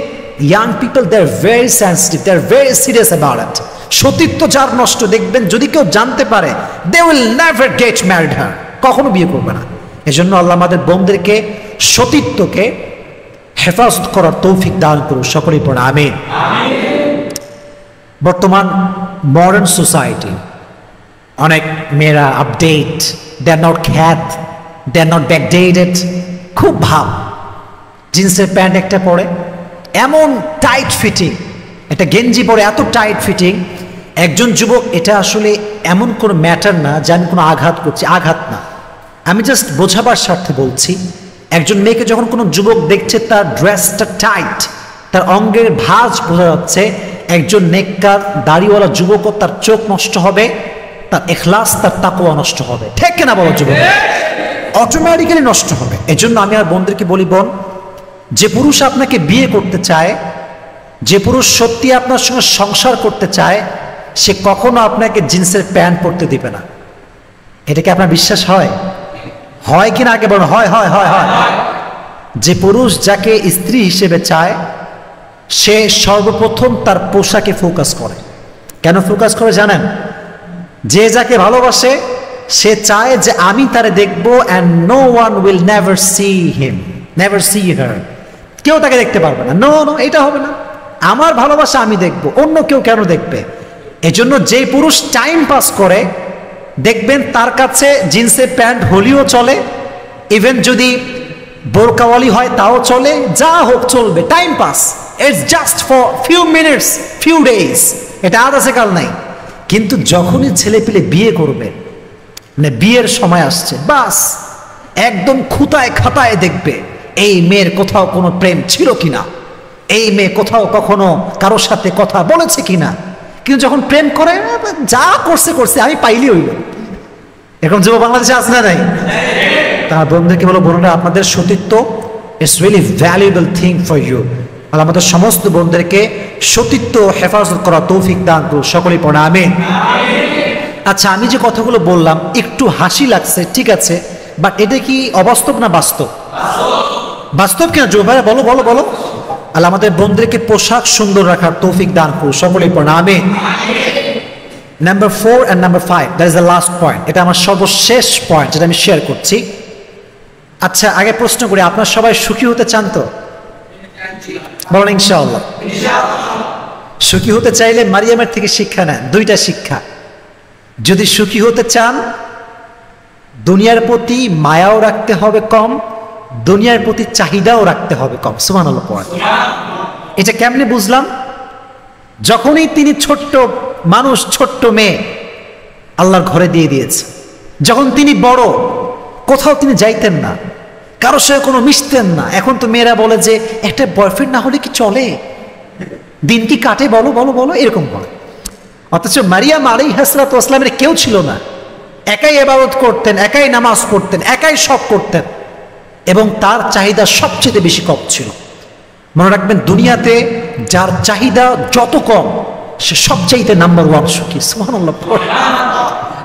young people they are very sensitive, they are very serious about it. সতীত্ব যার নষ্ট, দেখবেন যদি কেউ জানতে পারে, they will never get married her, কখনো বিয়ে করবে না। এজন্য আল্লাহ আমাদের বোনদেরকে সতীত্বকে হেফাজত করার তৌফিক দান করুন, সকলেই পড়ে আমিন। বর্তমান মডার্ন সোসাইটি, অনেক মেয়েরা আপডেট, দে আর নট খ্যাত, দে আর নট ব্যাকডেটেড, খুব ভাব, জিন্সের প্যান্ট একটা পরে এমন টাইট ফিটিং, একটা গেঞ্জি পরে এত টাইট ফিটিং। একজন যুবক, এটা আসলে এমন কোনো ম্যাটার না যে আমি কোনো আঘাত করছি, আঘাত না, আমি জাস্ট বোঝাবার স্বার্থে বলছি। একজন মেয়েকে যখন কোনো যুবক দেখছে তার ড্রেসটা টাইট, তার অঙ্গের ভাঁজ বোঝা যাচ্ছে, একজন নেককার দাড়িওয়ালা যুবক, তার চোখ নষ্ট হবে, তার ইখলাস, তার তাকওয়া নষ্ট হবে। ঠিক কিনা বলো যুবক? অটোমেটিক্যালি নষ্ট হবে। এজন্য আমি আর বোনদেরকে বলি, বোন, যে পুরুষ আপনাকে বিয়ে করতে চায়, যে পুরুষ সত্যি আপনার সঙ্গে সংসার করতে চায়, সে কখনো আপনাকে জিন্সের প্যান্ট পরতে দিবে না। এটা কি আপনার বিশ্বাস হয়? হয় কিনা আগে বলুন। হয় হয় হয় হয়। যে পুরুষ যাকে স্ত্রী হিসেবে চায়, সে সর্বপ্রথম তার পোশাকে ফোকাস করে। কেন ফোকাস করে জানেন? যে যাকে ভালোবাসে সে চায় যে আমি তারে দেখবো, and no one will never see him, never see her. কেউ তাকে দেখতে পারবে না। নো নো, এটা হবে না। আমার ভালোবাসা আমি দেখবো, অন্য কেউ কেন দেখবে? এজন্য যে পুরুষ টাইম পাস করে, দেখবেন তার কাছে জিন্সের প্যান্ট হলিও চলে, ইভেন যদি বোরকাওয়ালি হয় তাও চলে, যা হোক চলবে, time pass. It's just for few minutes, few days, এটা আজ আছে কাল নাই। কিন্তু যখনই ছেলে পেলে বিয়ে করবে, মানে বিয়ের সময় আসছে, বাস একদম খুঁতায় খাতায় দেখবে এই মেয়ের কোথাও কোনো প্রেম ছিল কিনা, এই মেয়ে কোথাও কখনো কারোর সাথে কথা বলেছে কিনা। কিন্তু যখন প্রেম করে, যা করছে করছে, আমি পাইলি হইল। এরকম যুব বাংলাদেশে আছে না নাই? তার বোনদেরকে বলো, বোনেরা, আপনাদের সতীত্ব it's really valuable thing for you. আর আমাদের সমস্ত বোনদেরকে সতীত্ব হেফাজত করা তৌফিক দান করুন। সকলেই পড়া আমিন। আচ্ছা, আমি যে কথাগুলো বললাম একটু হাসি লাগছে, ঠিক আছে, বাট এটা কি অবাস্তব না বাস্তব? বাস্তব কিনা যুব ভাইরা? বলো বলো বলো। আল্লাহ আমাদের বোনদেরকে পোশাক সুন্দর রাখার তৌফিক দান করুন। সকলেই পড়া আমিন। Number 4 and number 5, that is the last point. এটা আমার সর্বশেষ পয়েন্ট যেটা আমি শেয়ার করছি। আচ্ছা, আগে প্রশ্ন করি, আপনারা সবাই সুখী হতে চান তো? বলেন ইনশাআল্লাহ। সুখী হতে চাইলে মারিয়ামের থেকে শিক্ষা নেন, দুইটা শিক্ষা। যদি সুখী হতে চান, দুনিয়ার প্রতি মায়াও রাখতে হবে কম, দুনিয়ার প্রতি চাহিদাও রাখতে হবে কম। সুবহানাল্লাহ পড়েন। এটা কেমনে বুঝলাম? যখনই তিনি ছোট্ট মানুষ, ছোট্ট মেয়ে আল্লাহর ঘরে দিয়ে দিয়েছে। যখন তিনি বড়, কোথাও তিনি যাইতেন না, কারোর সঙ্গে কোনো মিশতেন না। এখন তো মেয়েরা বলে যে একটা বয়ফ্রেন্ড না হলে কি চলে, দিন কি কাটে, বলো বলো বলো, এরকম বলে। অথচ মারিয়াম আলাইহিস সালাতু ওয়াস সালামের কেউ ছিল না, একাই ইবাদত করতেন, একাই নামাজ পড়তেন, একাই সব করতেন, এবং তার চাহিদা সবচেয়ে বেশি কম ছিল। মনে রাখবেন, দুনিয়াতে যার চাহিদা যত কম, সে সবচাইতে নাম্বার 1 সুখী। সুবহানাল্লাহ।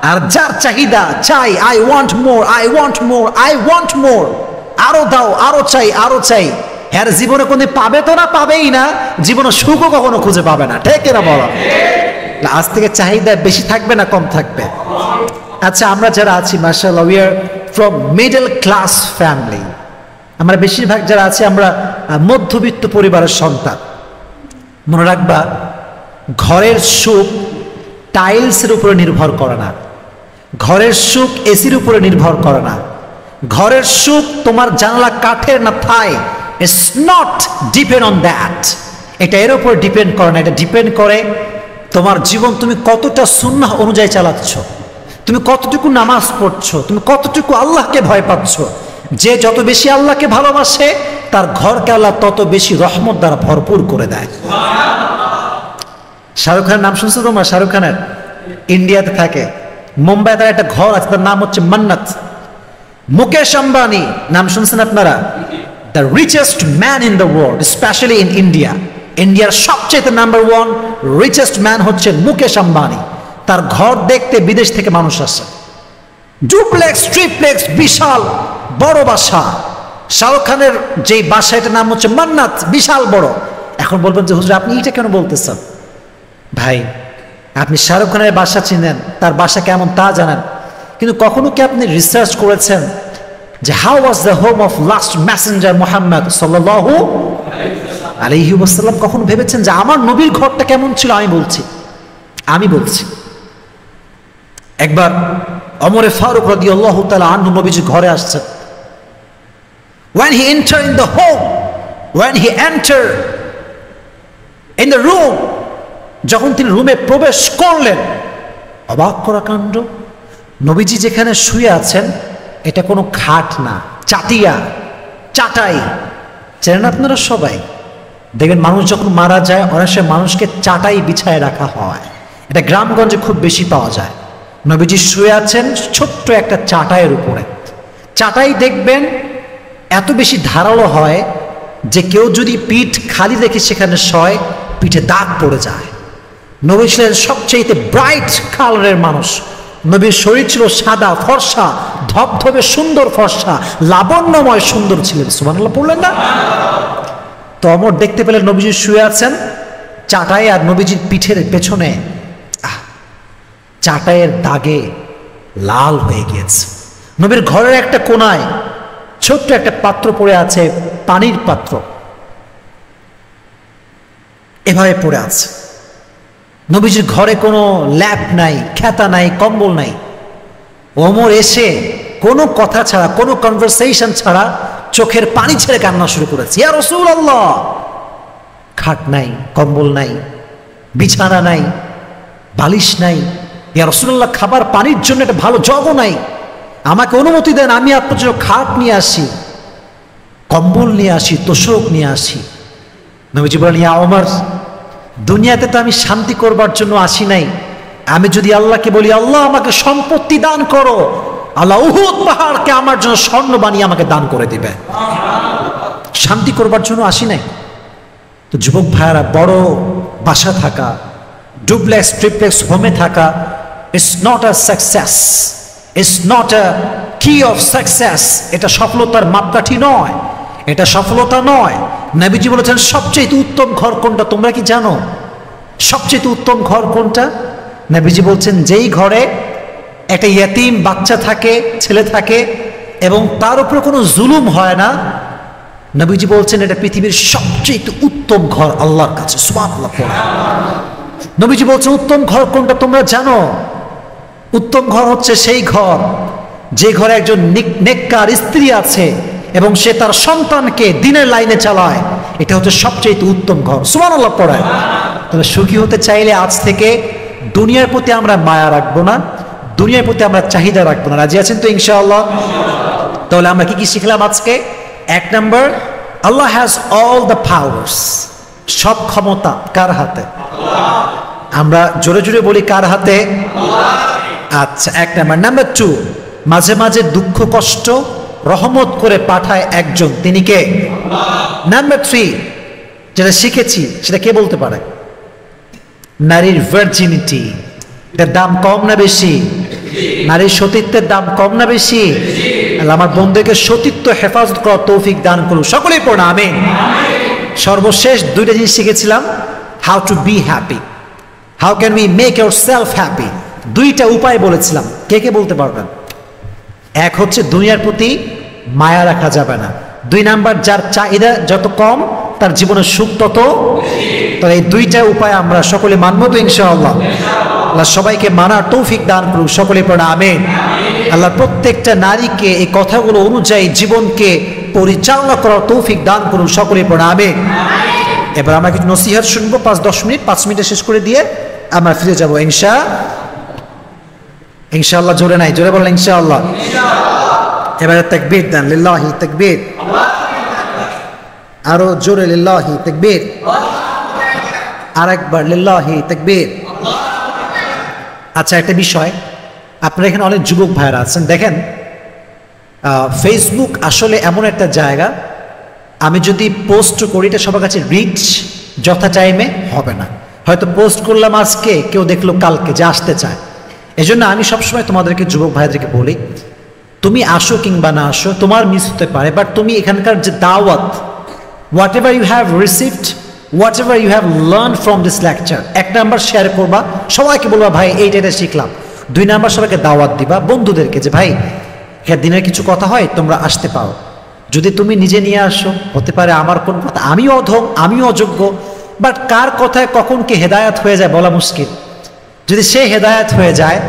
আর যার চাহিদা চাই, I want more, I want more, I want মোর, আরো দাও, আরো চাই, আরো চাই, হ্যাঁ জীবনে কোনো পাবে তো না, পাবেই না, জীবনে সুখও কখনো খুঁজে পাবে না। ঠিক এরা বলো। আজ থেকে চাহিদা বেশি থাকবে না কম থাকবে? আচ্ছা, আমরা যারা আছি মাশাআল্লাহ, we are from middle class family. আমরা বেশিরভাগ যারা আছি, আমরা মধ্যবিত্ত পরিবারের সন্তান। মনে রাখবা, ঘরের সুখ টাইলসের উপরে নির্ভর করে না, ঘরের সুখ এসির উপরে নির্ভর করে না, ঘরের সুখ তোমার জানলা কাঠের না থাই, it's not depend on that. এটা এর উপর ডিপেন্ড করে না, এটা ডিপেন্ড করে তোমার জীবন তুমি কতটা সুন্নাহ অনুযায়ী চালাচ্ছ, তুমি কতটুকু নামাজ পড়ছো, তুমি কতটুকু আল্লাহকে ভয় পাচ্ছ। যে যত বেশি আল্লাহকে ভালোবাসে, তার ঘরকে আল্লাহ তত বেশি রহমত দ্বারা ভরপুর করে দেয়। শাহরুখ খানের নাম শুনছো তোমরা? শাহরুখ খানের ইন্ডিয়াতে থাকে, মুম্বাই তার একটা ঘর আছে, তার নাম হচ্ছে মান্নাত। মুকেশ আম্বানি নাম শুনছেন আপনারা? The richest man in the world, specially in India. ইন্ডিয়ার সবচেয়ে নাম্বার 1 রিচেস্ট ম্যান হচ্ছে মুকেশ আম্বানি। তার ঘর দেখতে বিদেশ থেকে মানুষ আসে, ডুপ্লেক্স, ট্রিপ্লেক্স, বিশাল বড় বাসা। শাহরুখ খানের যে বাসা, এটার নাম হচ্ছে মান্নাত, বিশাল বড়। এখন বলবেন যে হুজুর আপনি এটা কেন বলতেছেন? ভাই, আপনি শাহরুখ খানের বাসা চিনেন, তার বাসা কেমন তা জানেন, কিন্তু কখনো কি আপনি রিসার্চ করেছেন যে how was the home of last Messenger Muhammad সাল্লাল্লাহু আলাইহি ওয়াসাল্লাম? কখনো ভেবেছেন যে আমার নবীর ঘরটা কেমন ছিল? আমি বলছি একবার ওমর ফারুক রাদিয়াল্লাহু তাআলা আনহু নবীজি ঘরে আসছেন। when he entered in the home, when he entered in the room, যখন তিনি রুমে প্রবেশ করলেন, অবাক করা কাণ্ড, নবীজি যেখানে শুয়ে আছেন এটা কোনো খাট না, চাটাই। চেনেন আপনারা সবাই? দেখবেন মানুষ যখন মারা যায় অনেক সময় মানুষকে চাটাই বিছায় রাখা হয়, এটা গ্রামগঞ্জে খুব বেশি পাওয়া যায়। নবীজি শুয়ে আছেন ছোট্ট একটা চাটাইয়ের উপরে। চাটাই দেখবেন এত বেশি ধারালো হয় যে কেউ যদি পিঠ খালি রেখে সেখানে শয় পিঠে দাগ পড়ে যায়। নবী ছিলেন সবচেয়ে ব্রাইট কালারের মানুষ। নবীর শরীর ছিল সাদা ফর্সা, ধবধবে সুন্দর ফর্সা, লাবণ্যময় সুন্দর ছিলেন। সুবহানাল্লাহ পড়লেন না? তো অমর দেখতে পেলেন নবীজি শুয়ে আছেন চাটাই, আর নবীজির পিঠের পেছনে চাটাইয়ের দাগে লাল হয়ে গিয়েছে। নবীর ঘরের একটা কোনায় ছোট্ট একটা পাত্র পড়ে আছে, পানির পাত্র এভাবে পড়ে আছে। নবীজির ঘরে কোনো ল্যাপ নাই, খেতা নাই, কম্বল নাই। ওমর এসে কোনো কথা ছাড়া, কোনো কনভারসেশন ছাড়া চোখের পানি ছেড়ে কান্না শুরু করেছে। ইয়া রাসূলুল্লাহ, খাট নাই, কম্বল নাই, বিছানা নাই, বালিশ নাই। ইয়া রাসূলুল্লাহ, খাবার পানির জন্য একটা ভালো জগও নাই। আমাকে অনুমতি দেন, আমি আপনার জন্য খাট নিয়ে আসি, কম্বল নিয়ে আসি, তোশক নিয়ে আসি। নবীজি বলেন, ইয়া ওমর, দুনিয়াতে তো আমি শান্তি করবার জন্য আসি নাই। আমি যদি আল্লাহকে বলি, আল্লাহ আমাকে সম্পত্তি দান করো, আল্লাহ উহুদ পাহাড়কে আমার জন্য স্বর্ণ বানিয়ে আমাকে দান করে দিবে। শান্তি করবার জন্য আসি নাই। তো যুবক ভাইয়েরা, বড় বাসা থাকা, ডুপ্লেক্স ট্রিপ্লেক্স হোমে থাকা, it's not a success, it's not আ কি অফ সাকসেস। এটা সফলতার মাপকাঠি নয়, এটা সফলতা নয়। নবীজি বলেছেন সবচেয়ে উত্তম ঘর কোনটা তোমরা কি জানো? সবচেয়ে উত্তম ঘর কোনটা? নবীজি বলছেন যেই ঘরে একটা ইয়েতিম বাচ্চা থাকে, ছেলে থাকে, এবং তার উপরে কোনো জুলুম হয় না। নবীজি বলছেন এটা পৃথিবীর সবচেয়ে উত্তম ঘর আল্লাহর কাছে। সুবহানাল্লাহ। নবীজি বলছেন উত্তম ঘর কোনটা তোমরা জানো? উত্তম ঘর হচ্ছে সেই ঘর যে ঘরে একজন নেককার স্ত্রী আছে এবং সে তার সন্তানকে দিনের লাইনে চালায়। এটা হচ্ছে সবচেয়ে উত্তম ঘর। সুবহানাল্লাহ পড়ায়। তবে সুখী হতে চাইলে আজ থেকে দুনিয়ার প্রতি আমরা মায়া রাখবো না, দুনিয়ার প্রতি আমরা চাহিদা রাখবো না। রাজি আছেন তো ইনশাআল্লাহ? তাহলে আমরা কি কি শিখলাম আজকে? এক নম্বর, আল্লাহ হ্যাজ অল দ্য পাওয়ার্স। সব ক্ষমতা কার হাতে? আমরা জোরে জোরে বলি কার হাতে? আচ্ছা, এক নম্বর। নাম্বার টু, মাঝে মাঝে দুঃখ কষ্ট রহমত করে পাঠায় একজন, তিনি কে? নাম্বার থ্রি, যেটা শিখেছি সেটা কে বলতে পারে? নারীর ভার্জিনিটি, এটার দাম কম না বেশি? নারীর সতীত্বের দাম কম না বেশি? আমার বন্ধুকে সতীত্ব হেফাজত করার তৌফিক দান করুন। সকলেই পড়া আমিন। সর্বশেষ দুইটা জিনিস শিখেছিলাম, how to be happy, how can we make your self happy. দুইটা উপায় বলেছিলাম, কে কে বলতে পারবেন? এক হচ্ছে দুনিয়ার প্রতি মায়া রাখা যাবে না। দুই নাম্বার, যার চাহিদা যত কম তার জীবনের সুখ তত। তো এই দুইটা উপায় আমরা সকলে মানব তো ইনশাআল্লাহ? আল্লাহ সবাইকে মানার তৌফিক দান করুন। সকলে পড়া আমিন। আল্লাহ প্রত্যেকটা নারীকে এই কথাগুলো অনুযায়ী জীবনকে পরিচালনা করার তৌফিক দান করুন। সকলে পড়া আমিন। এবার আমরা কিছু নসিহত শুনবো 5-10 মিনিট, 5 মিনিটে শেষ করে দিয়ে আমরা ফিরে যাবো ইনশাআল্লাহ। জোরে নাই, জোরে বললেন ইনশাআল্লাহ। এবারে তাকবীর দেন, লিল্লাহি তাকবীর। আরো জোরে লিল্লাহি তাকবীর। আরেকবার লিল্লাহি তাকবীর। আচ্ছা, একটা বিষয়, আপনারা এখানে অনেক যুবক ভাইরা আছেন, দেখেন ফেসবুক আসলে এমন একটা জায়গা, আমি যদি পোস্ট করি এটা সবার কাছে রিচ যথা টাইমে হবে না। হয়তো পোস্ট করলাম আজকে, কেউ দেখলো কালকে, যে আসতে চায়। এই জন্য আমি সবসময় তোমাদেরকে, যুবক ভাইদেরকে বলি, তুমি আসো কিংবা না আসো, তোমার মিস হতে পারে, বাট তুমি এখানকার যে দাওয়াত, whatever you have received, whatever you have learn from this lecture, এক নাম্বার শেয়ার করবা, সবাইকে বলবা ভাই এইটা শিখলাম। দুই নাম্বার, সবাইকে দাওয়াত দিবা, বন্ধুদেরকে, যে ভাই এখানে দিনের কিছু কথা হয়, তোমরা আসতে পারো। যদি তুমি নিজে নিয়ে আসো, হতে পারে আমার কোন কথা, আমিও অধম, আমিও অযোগ্য, বাট কার কথায় কখন কে হেদায়াত হয়ে যায় বলা মুশকিল। যদি সে হেদায়াত হয়ে যায়,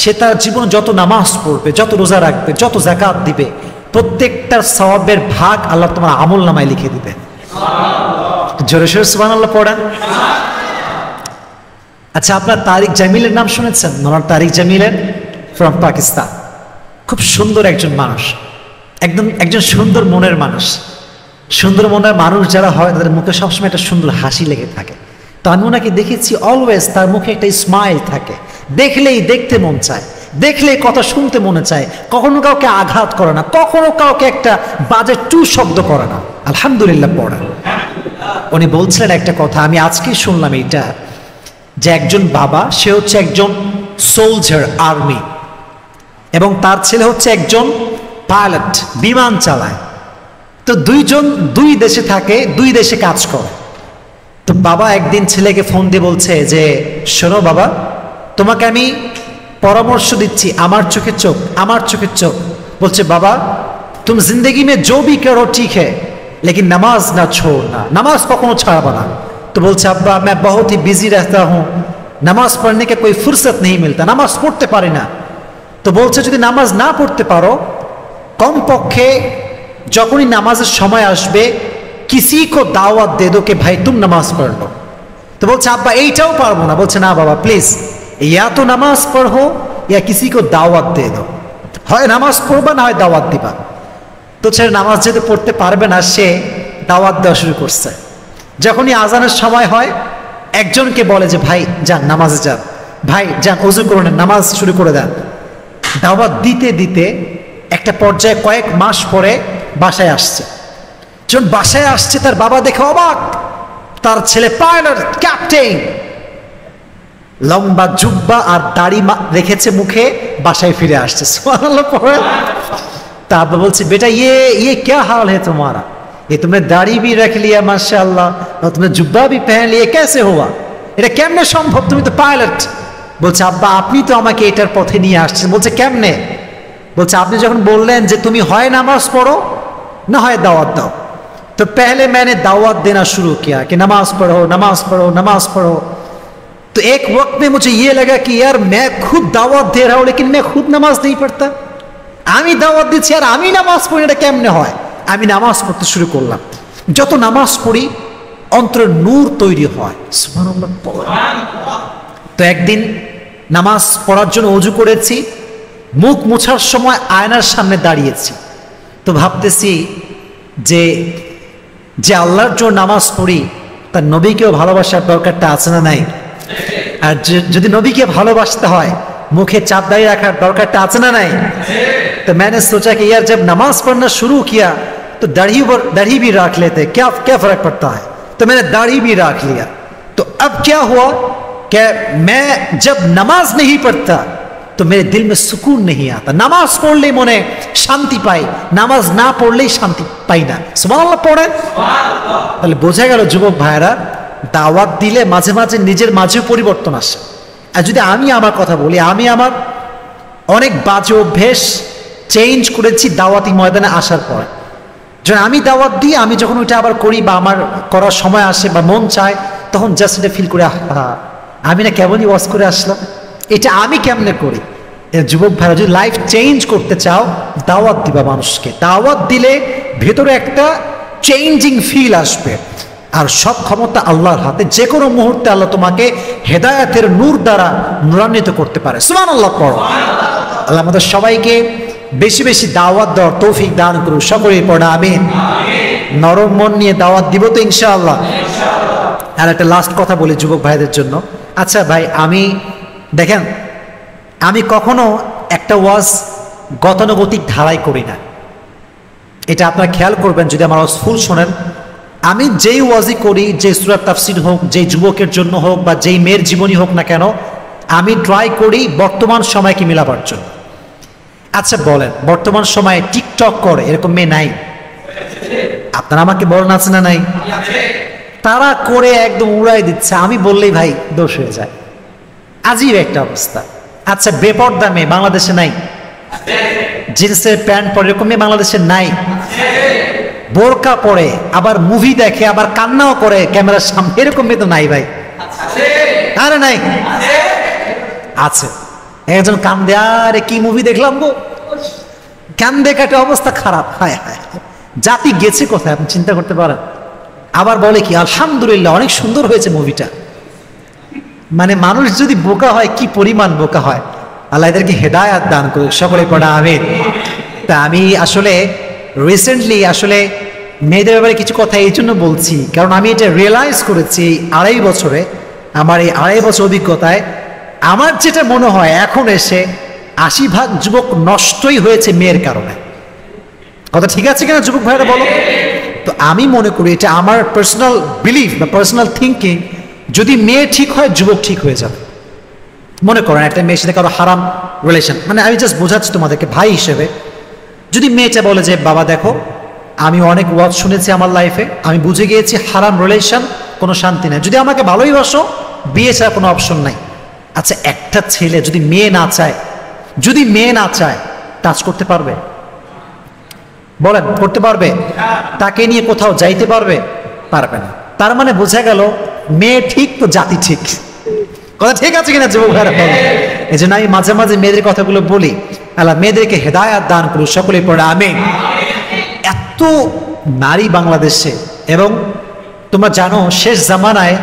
সে তার জীবন যত নামাজ পড়বে, যত রোজা রাখবে, যত যাকাত দিবে, প্রত্যেকটার সওয়াবের ভাগ আল্লাহ তোমার আমল নামায় লিখে দিবে। জোরে সোরে সুবহানাল্লাহ পড়েন। আচ্ছা, আপনার তারিক জামিলের নাম শুনেছেন? ওনার তারিক জামিলের ফ্রম পাকিস্তান, খুব সুন্দর একজন মানুষ, একজন সুন্দর মনের মানুষ। সুন্দর মনের মানুষ যারা হয় তাদের মুখে সবসময় একটা সুন্দর হাসি লেগে থাকে। তো আমি ওনাকে দেখেছি অলওয়েজ তার মুখে একটা স্মাইল থাকে, দেখলেই দেখতে মন চায়, দেখলেই কথা শুনতে মনে চায়, কখনো কাউকে আঘাত করে না, কখনো কাউকে একটা বাজে টু শব্দ করে না। আলহামদুলিল্লাহ পড়া। উনি বলছিলেন একটা কথা, আমি আজকেই শুনলাম এইটা, যে একজন বাবা, সে হচ্ছে একজন সোলজার, আর্মি, এবং তার ছেলে হচ্ছে একজন পাইলট, বিমান চালায়। তো দুইজন দুই দেশে থাকে, দুই দেশে কাজ করে। তো বাবা একদিন ছেলেকে ফোন দিয়ে বলছে যে শোনো বাবা, তোমাকে আমি পরামর্শ দিচ্ছি, আমার চোখে চোখ, আমার চোখের চোখ। বলছে বাবা तुम जिंदगी में जो भी करो ठीक है लेकिन नमाज ना छोड़ना, नमाज कखनो छाड़बा ना। तो बोलছে अब्बा मैं बहुत ही बिजी रहता हूँ, नमाज पढ़ने के कोई फुर्सत नहीं मिलता, नमाज पढ़ते पारी ना। तो बोलছে যদি নামাজ না পড়তে পারো, কমপক্ষে যখনই নামাজের সময় আসবে किसी को दावत दे दो कि भाई तुम नमाज पढ़ लो। तो बोलছে আব্বা এইটাও পারবো না। বলছে না বাবা প্লিজ, या तो नमाज पढ़ो या किसी को दावत दे दो, হয় নামাজ পড়বা না হয় দাওয়াত দিবা। তো ছেলে নামাজ যেতে পড়তে পারবে না, সে দাওয়াত দেওয়া শুরু করছে। যখনই আজানের সময় হয় একজনকে বলে যে ভাই যান নামাজে যান, ভাই যান ওযু করে নেন, নামাজ শুরু করে দেন। দাওয়াত দিতে দিতে একটা পর্যায়ে কয়েক মাস পরে বাসায় আসছে। যখন বাসায় আসছে তার বাবা দেখে অবাক, তার ছেলে পাইলট, ক্যাপ্টেন, লম্বা জুব্বা আর দাড়ি রেখেছে মুখে, বাসায় ফিরে আসছে। সুবহানাল্লাহ পড়ে। তারপর বলছে বেটা ये क्या हाल है तुम्हारा, ये तुमने दाढ़ी भी रख लिया माशाअल्लाह और तुमने जुब्बा भी पहन लिया, कैसे हुआ, এটা কেমনে সম্ভব, তুমি তো পাইলট। বলছে আব্বা আপনি তো আমাকে এটার পথে নিয়ে আসছেন। বলছে কেমনে? বলছে আপনি যখন বললেন যে তুমি হয় নামাজ পড়ো না হয় दावत দাও, तो पहले मैंने दावत देना शुरू किया कि नमाज पढ़ो नमाज पढ़ो नमाज पढ़ो। तो एक वक्त में मुझे ये लगा कि यार मैं खुद दावत दे रहा हूं लेकिन मैं खुद नमाज नहीं पढ़ता, আমি দাওয়াত দিচ্ছি আর আমি নামাজ পড়ি, এটা কেমনে হয়। আমি নামাজ পড়তে শুরু করলাম। যত নামাজ পড়ি অন্তরের নূর তৈরি হয়। সুবহানাল্লাহ। তো একদিন নামাজ পড়ার জন্য ওযু করেছি, মুখ মোছার সময় আয়নার সামনে দাঁড়িয়েছি। তো ভাবতেছি যে যে আল্লাহর জন্য নামাজ পড়ি তার নবীকেও ভালোবাসার দরকারটা আছে না নাই? আর যদি নবীকে ভালোবাসতে হয় मुखे चाप दाई रखा दरकार আছে না নাই? तो मैंने सोचा कि यार जब नमाज पढ़ना शुरू किया तो दाढ़ी भी रख लेते, क्या फर्क पड़ता है। तो मैंने दाढ़ी भी रख लिया। तो अब क्या हुआ कि मैं जब नमाज नहीं पढ़ता तो मेरे दिल में सुकून नहीं आता। नमाज पढ़ ले मने शांति पाई, नमाज ना पढ़ ले शांति पाई ना। सुबहानाल्लाह पढ़े। তাহলে বোঝা গেল যুবক ভাইরা, দাওয়াত দিলে মাঝে মাঝে নিজের মাঝে পরিবর্তন আসে। আর যদি আমি আমার কথা বলি, আমি আমার অনেক বাজে অভ্যেস চেঞ্জ করেছি দাওয়াতি ময়দানে আসার পর। যখন আমি দাওয়াত দিই, আমি যখন ওইটা আবার করি বা আমার করার সময় আসে বা মন চায়, তখন জাস্ট এটা ফিল করে আমি না কেমনই ওয়াজ করে আসলাম, এটা আমি কেমনে করি। যুবক ভাইরা যদি লাইফ চেঞ্জ করতে চাও, দাওয়াত দিবা মানুষকে। দাওয়াত দিলে ভেতরে একটা চেঞ্জিং ফিল আসবে। আর সব ক্ষমতা আল্লাহর হাতে, যে কোনো মুহূর্তে আল্লাহ তোমাকে হেদায়েতের নূর দ্বারা নূরান্বিত করতে পারে। সুবহানাল্লাহ পড়ো। আল্লাহ আমাদের সবাইকে বেশি বেশি দাওয়াত দেওয়ার তৌফিক দান করুন। সকলেই পড়া আমিন। নরম মন নিয়ে দাওয়াত দিব তো ইনশাআল্লাহ। আর একটা লাস্ট কথা বলি যুবক ভাইদের জন্য। আচ্ছা ভাই, আমি দেখেন, আমি কখনো একটা ওয়াজ গতানুগতিক ধারায় করি না, এটা আপনারা খেয়াল করবেন যদি আমার ওয়াজ ফুল শোনেন। আমি যেই ওয়াজই করি, যে সূরা তাফসীর হোক, যেই যুবকের জন্য হোক বা যেই মেয়ের জীবনী হোক না কেন, আমি ট্রাই করি বর্তমান সময়কে মিলাবার জন্য। আচ্ছা বলেন, বর্তমান সময়ে টিকটক করে এরকম মেয়ে নাই? আপনারা আমাকে বলেন আছে না নাই? তারা করে একদম উড়াই দিচ্ছে, আমি বললেই ভাই দোষ হয়ে যায়। আজীব একটা অবস্থা। আচ্ছা বেপর্দা মেয়ে বাংলাদেশে নাই? জিন্সের প্যান্ট পরে এরকম মেয়ে বাংলাদেশে নাই? বোরকা পরে আবার মুভি দেখে আবার কান্নাও করে ক্যামেরার সামনে, এরকম মেয়ে তো নাই ভাই? আরে নাই, আছে। একজন কান্দে, আরে কি মুভি দেখলাম গো, কান্দে কাটে অবস্থা খারাপ। হায় হায়, জাতি গেছে কোথায় আপনি চিন্তা করতে পারেন। আবার বলে কি আলহামদুলিল্লাহ অনেক সুন্দর হয়েছে মুভিটা। মানে মানুষ যদি বোকা হয়, কি পরিমাণ বোকা হয়। আল্লাহ এদেরকে হেদায়াত দান করুক। সকলে পড়া আমিন। তা আমি আসলে রিসেন্টলি মেয়েদের ব্যাপারে কিছু কথা এই জন্য বলছি, কারণ আমি এটা রিয়েলাইজ করেছি এই 2.5 বছরে, আমার এই 2.5 বছর অভিজ্ঞতায়। আমার যেটা মনে হয় এখন এসে 80% যুবক নষ্টই হয়েছে মেয়ের কারণে। কথা ঠিক আছে কিনা যুবক ভাইরা বলো? তো আমি মনে করি, এটা আমার পার্সোনাল বিলিফ বা পার্সোনাল থিঙ্কিং, যদি মেয়ে ঠিক হয় যুবক ঠিক হয়ে যাবে। মনে করেন একটা মেয়ের সাথে কারো হারাম রিলেশন, মানে আমি জাস্ট বোঝাচ্ছি তোমাদেরকে ভাই হিসেবে, যদি মেয়েটা বলে যে বাবা দেখো আমি অনেক ওয়াজ শুনেছি আমার লাইফে, আমি বুঝে গিয়েছি হারাম রিলেশন কোনো শান্তি নাই, যদি আমাকে ভালোই বাসো বিয়ে ছাড়া কোনো অপশন নাই। আচ্ছা একটা ছেলে যদি মেয়ে না চায় টাচ করতে পারবে? বলেন করতে পারবে? তাকে নিয়ে কোথাও যাইতে পারবে? পারবে না। তার মানে বোঝা গেল মেয়ে ঠিক তো জাতি ঠিক। কথা ঠিক আছে কিনা যুবক ভাইরা? এই জন্য আমি মাঝে মাঝে মেয়েদের কথাগুলো বলি, আল্লাহ মেয়েদেরকে হেদায়াত দান করুন, সকলেই পড়ে আমিন। এত নারী বাংলাদেশে, এবং তোমরা জানো শেষ জামানায়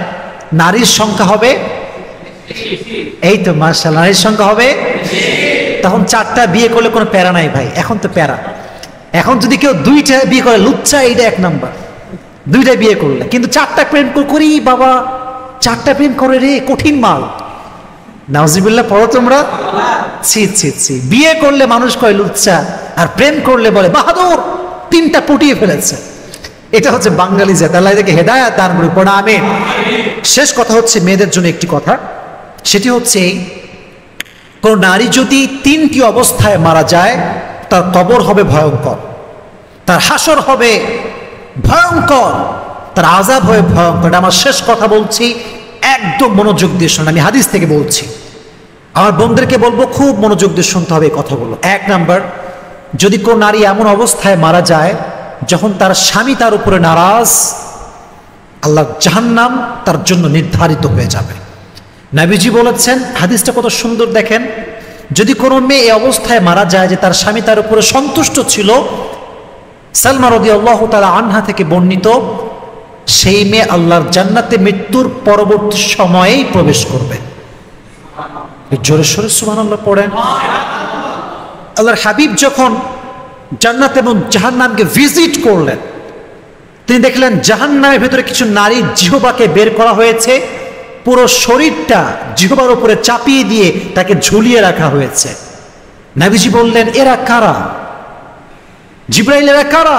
নারীর সংখ্যা হবে, এই তো মাশাআল্লাহ নারীর সংখ্যা হবে, তখন 4টা বিয়ে করলে কোনো প্যারা নাই ভাই। এখন তো প্যারা, এখন যদি কেউ 2টা বিয়ে করে লুচ্চা, এইটা 1 নাম্বার। 2টা বিয়ে করলে, কিন্তু 4টা প্রেম করি বাবা, 4টা প্রেম করে রে, কঠিন মাল। নাউজিবিল্লাহ পড়ো তোমরা। ছি ছি ছি, বিয়ে করলে মানুষ কয় লুচ্চা, আর প্রেম করলে বলে বাহাদুর, 3টা পটিয়ে ফেলেছে। এটা হচ্ছে বাঙালি জাত। আল্লাহ এদেরকে হেদায়াত দান করুন, পড়া আমিন। শেষ কথা হচ্ছে মেয়েদের জন্য একটি কথা, সেটি হচ্ছে কোন নারী যদি 3টি অবস্থায় মারা যায় তার কবর হবে ভয়ঙ্কর, তার হাসর হবে ভয়ঙ্কর, তার আযাব হবে ভয়ঙ্কর। এটা আমার শেষ কথা বলছি, একদম মনোযোগ দিয়ে শুনুন। আমি হাদিস থেকে বলছি, আমার বোনদেরকে বলবো খুব মনোযোগ দিয়ে শুনতে হবে এই কথাগুলো। 1 নাম্বার, যদি কোন নারী এমন অবস্থায় মারা যায় যখন তার স্বামী তার উপরে নারাজ, আল্লাহর জাহান্নাম তার জন্য নির্ধারিত হয়ে যাবে। নবীজি বলেছেন, হাদিসটা কত সুন্দর দেখেন, যদি কোনো মেয়ে এই অবস্থায় মারা যায় যে তার স্বামী তার উপরে সন্তুষ্ট ছিল, সালমা রাদিয়াল্লাহু তাআলা আনহা থেকে বর্ণিত, সেই মেয়ে আল্লাহর জান্নাতে মৃত্যুর পরবর্তী সময়েই প্রবেশ করবে। জোরে সোরে সুবহানাল্লাহ পড়েন। আল্লাহর হাবিব যখন জান্নাত এবং জাহান্নামকে ভিজিট করলেন, তিনি দেখলেন জাহান্নামের ভেতরে কিছু নারীর জিহ্বাকে বের করা হয়েছে, পুরো শরীরটা জিহ্বার উপরে চাপিয়ে দিয়ে তাকে ঝুলিয়ে রাখা হয়েছে। নবীজি বললেন এরা কারা? জিবরাইল এরা কারা?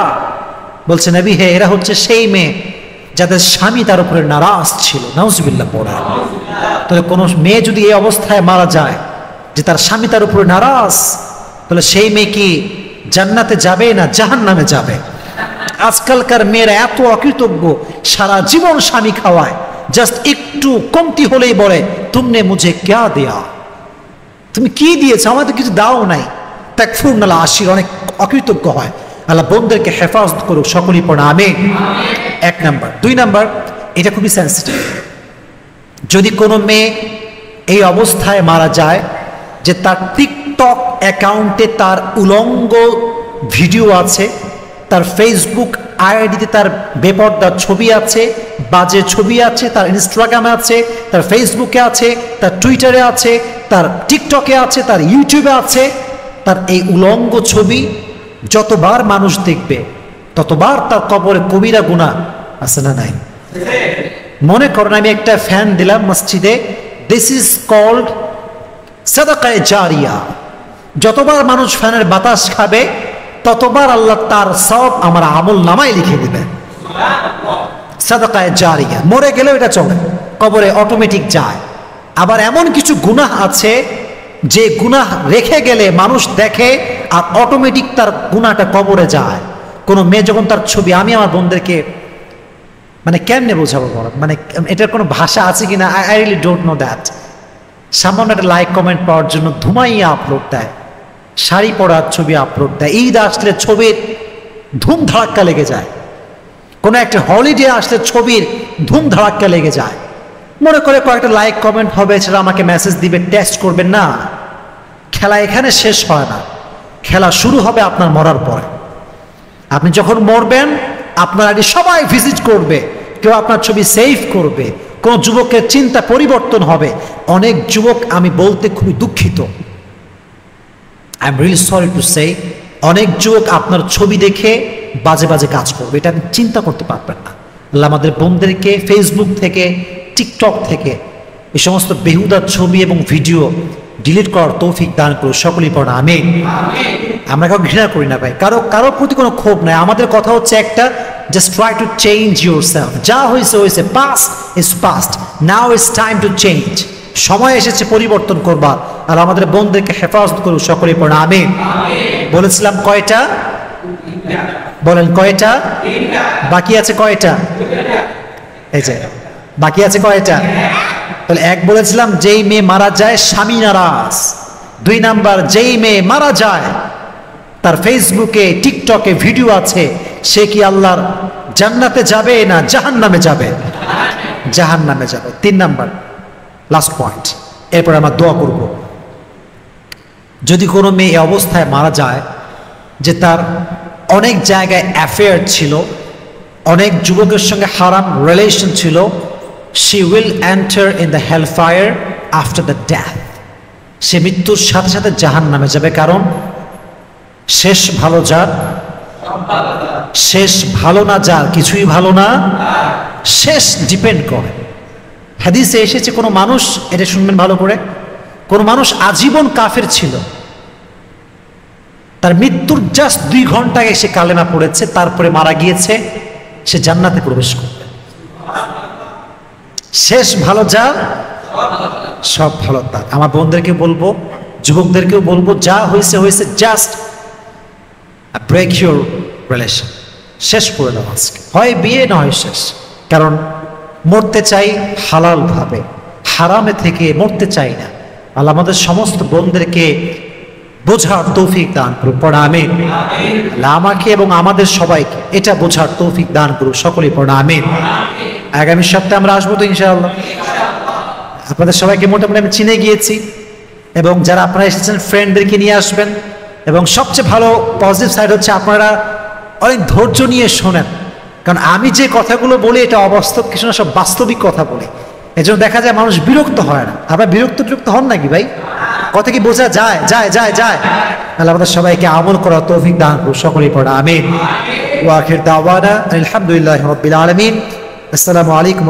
বলছে নবী হে, এরা হচ্ছে সেই মেয়ে যাদের স্বামী তার উপরে নারাজ ছিল। নাউজুবিল্লাহ পড়া। তাহলে কোনো মেয়ে যদি এই অবস্থায় মারা যায় যে তার স্বামী তার উপরে নারাজ, তাহলে সেই মেয়ে কি জান্নাতে যাবে না জাহান্নামে যাবে? আজকালকার মেয়েরা এত অকৃতজ্ঞ, সারা জীবন স্বামী খাওয়ায়, জাস্ট একটু কমতি হলেই বলে তুমনে মুঝে ক্যা দেয়া, তুমি কি দিয়েছো, আমাদের কিছু দাও নাই। তাকফুরুন আল আশির, অনেক অকৃতজ্ঞ হয়। আল্লাহ বোনদেরকে হেফাজত করুক, সকলেই পড়া আমিন। 1 নাম্বার। 2 নাম্বার, এটা খুবই সেন্সিটিভ, যদি কোনো মেয়ে এই অবস্থায় মারা যায় যে তার টিকটক অ্যাকাউন্টে তার উলঙ্গ ভিডিও আছে, তার ফেসবুক আইডিতে তার বেপরদার ছবি আছে, বাজে ছবি আছে, তার ইনস্টাগ্রামে আছে, তার ফেসবুকে আছে, তার টুইটারে আছে, তার টিকটকে আছে, তার ইউটিউবে আছে, তার এই উলঙ্গ ছবি যতবার মানুষ দেখবে ততবার তার কবরে কবিরা গুনাহ আছে না নাই? মনে করেন আমি একটা ফ্যান দিলাম মসজিদে, দিস ইজ কল্ড সাদাকায়ে জারিয়া। যতবার মানুষ ফ্যানের বাতাস খাবে ততবার আল্লাহ তার সওয়াব আমার আমল নামায় লিখে দিবে। সাদাকায়ে জারিয়া, মরে গেলেও এটা চলে, কবরে অটোমেটিক যায়। আবার এমন কিছু গুনাহ আছে যে গুনাহ রেখে গেলে মানুষ দেখে আর অটোমেটিক তার গুনাহটা কবরে যায়। কোনো মেয়ে যখন তার ছবি, আমি আমার বোনদেরকে মানে কেমনে বোঝাবো বড়, মানে এটার কোনো ভাষা আছে কিনা, I really don't know that. সামান্য একটা লাইক কমেন্ট পাওয়ার জন্য ধুমাইয়া আপলোড দেয়, শাড়ি পরার ছবি আপলোড দেয়, ঈদ আসলে ছবির ধুম ধাড়াক্কা লেগে যায়, কোনো একটা হলিডে আসলে ছবির ধুম ধাড়াক্কা লেগে যায়। মনে করে কয়েকটা লাইক কমেন্ট হবে, সেটা আমাকে মেসেজ দিবে, টেস্ট করবেন না। খেলা এখানে শেষ হয় না, খেলা শুরু হবে আপনার মরার পরে। আপনি যখন মরবেন আপনার আগে সবাই ভিজিট করবে, কেউ আপনার ছবি সেভ করবে, কোন যুবকের চিন্তা পরিবর্তন হবে। অনেক যুবক, আমি বলতে খুবই দুঃখিত, I am really sorry to say, অনেক যুবক আপনার ছবি দেখে বাজে বাজে কাজ করবে, এটা আপনি চিন্তা করতে পারবেন না। আল্লাহ আমাদের বোনদেরকে ফেসবুক থেকে, টিকটক থেকে এই সমস্ত বেহুদা ছবি এবং ভিডিও ডিলিট করার তৌফিক দান করুন, সকলেই পড়া আমিন। আমরা কাউকে ঘৃণা করি না ভাই, কারোর প্রতি কোনো ক্ষোভ নাই। আমাদের কথা হচ্ছে একটা, just try to change your self. যা হয়েছে হয়েছে, past is past, now is time to change. সময় এসেছে পরিবর্তন করবার। আর আমাদের বোনদেরকে হেফাজত করুন, সকলেই পড়া আমিন। বলেছিলাম কয়টা? বলেন কয়টা? বাকি আছে কয়টা? এই যে বাকি আছে কয়টা? তাহলে এক বলেছিলাম, যেই মেয়ে মারা যায় স্বামী নারাজ। 2 নাম্বার, যেই মেয়ে মারা যায় তার ফেসবুকে টিকটকে ভিডিও আছে, সে কি আল্লাহর জান্নাতে যাবে না জাহান্নামে যাবে? জাহান্নামে যাবে। 3 নাম্বার, লাস্ট পয়েন্ট, এরপর আমরা দোয়া করব। যদি কোনো মেয়ে অবস্থায় মারা যায় যে তার অনেক জায়গায় অ্যাফেয়ার ছিল, অনেক যুবকের সঙ্গে হারাম রিলেশন ছিল, she will enter in the hellfire after the death. সে মৃত্যুর সাথে সাথে জাহান্নামে যাবে। কারণ শেষ ভালো যার, শেষ ভালো না যার কিছুই ভালো না, শেষ ডিপেন্ড করে। হাদিসে এসেছে কোনো মানুষ, এটা শুনবেন ভালো করে, কোন মানুষ আজীবন কাফের ছিল, তার মৃত্যুর জাস্ট 2 ঘন্টা আগে সে কালেমা পড়েছে, তারপরে মারা গিয়েছে, সে জান্নাতে প্রবেশ করবে। শেষ ভালো যা, সব ভালো তার। আমার বোনদেরকে বলবো, যুবকদেরকেও বলবো, যা হয়েছে হয়েছে, জাস্ট ব্রেক ইউর রিলেশন, শেষ করে দাও আজকে, হয় বিয়ে না হয় শেষ। কারণ মরতে চাই হালাল ভাবে, হারামে থেকে মরতে চাই না। আল্লাহ আমাদের সমস্ত বোনদেরকে বোঝার তৌফিক দান করুন, পড়া আমিন। আল্লাহ আমাকে এবং আমাদের সবাইকে এটা বোঝার তৌফিক দান করুন, সকলেই পড়া আমিন। আগামী সপ্তাহে আমরা আসবো তো ইনশাআল্লাহ। আপনাদের সবাইকে মোটামুটি আমি চিনে গিয়েছি, এবং যারা আপনারা এসেছেন ফ্রেন্ডদেরকে নিয়ে আসবেন। এবং সবচেয়ে ভালো পজিটিভ সাইড হচ্ছে আপনারা অনেক ধৈর্য নিয়ে শোনেন, কারণ আমি যে কথাগুলো বলি এটা অবাস্তব কিছু না, সব বাস্তবিক কথা বলি। এজন্য দেখা যায় মানুষ বিরক্ত হয় না। আপনারা বিরক্ত হন নাকি ভাই? কথা কি বোঝা যায়? যায় যায় যায়। তাহলে আমাদের সবাইকে আমল করার তৌফিক দান করুন, সকলেই পড়া আমিন। ওয়া আখির দাওয়ানা আলহামদুলিল্লাহি রাব্বিল আলামিন। আসসালামু আলাইকুম।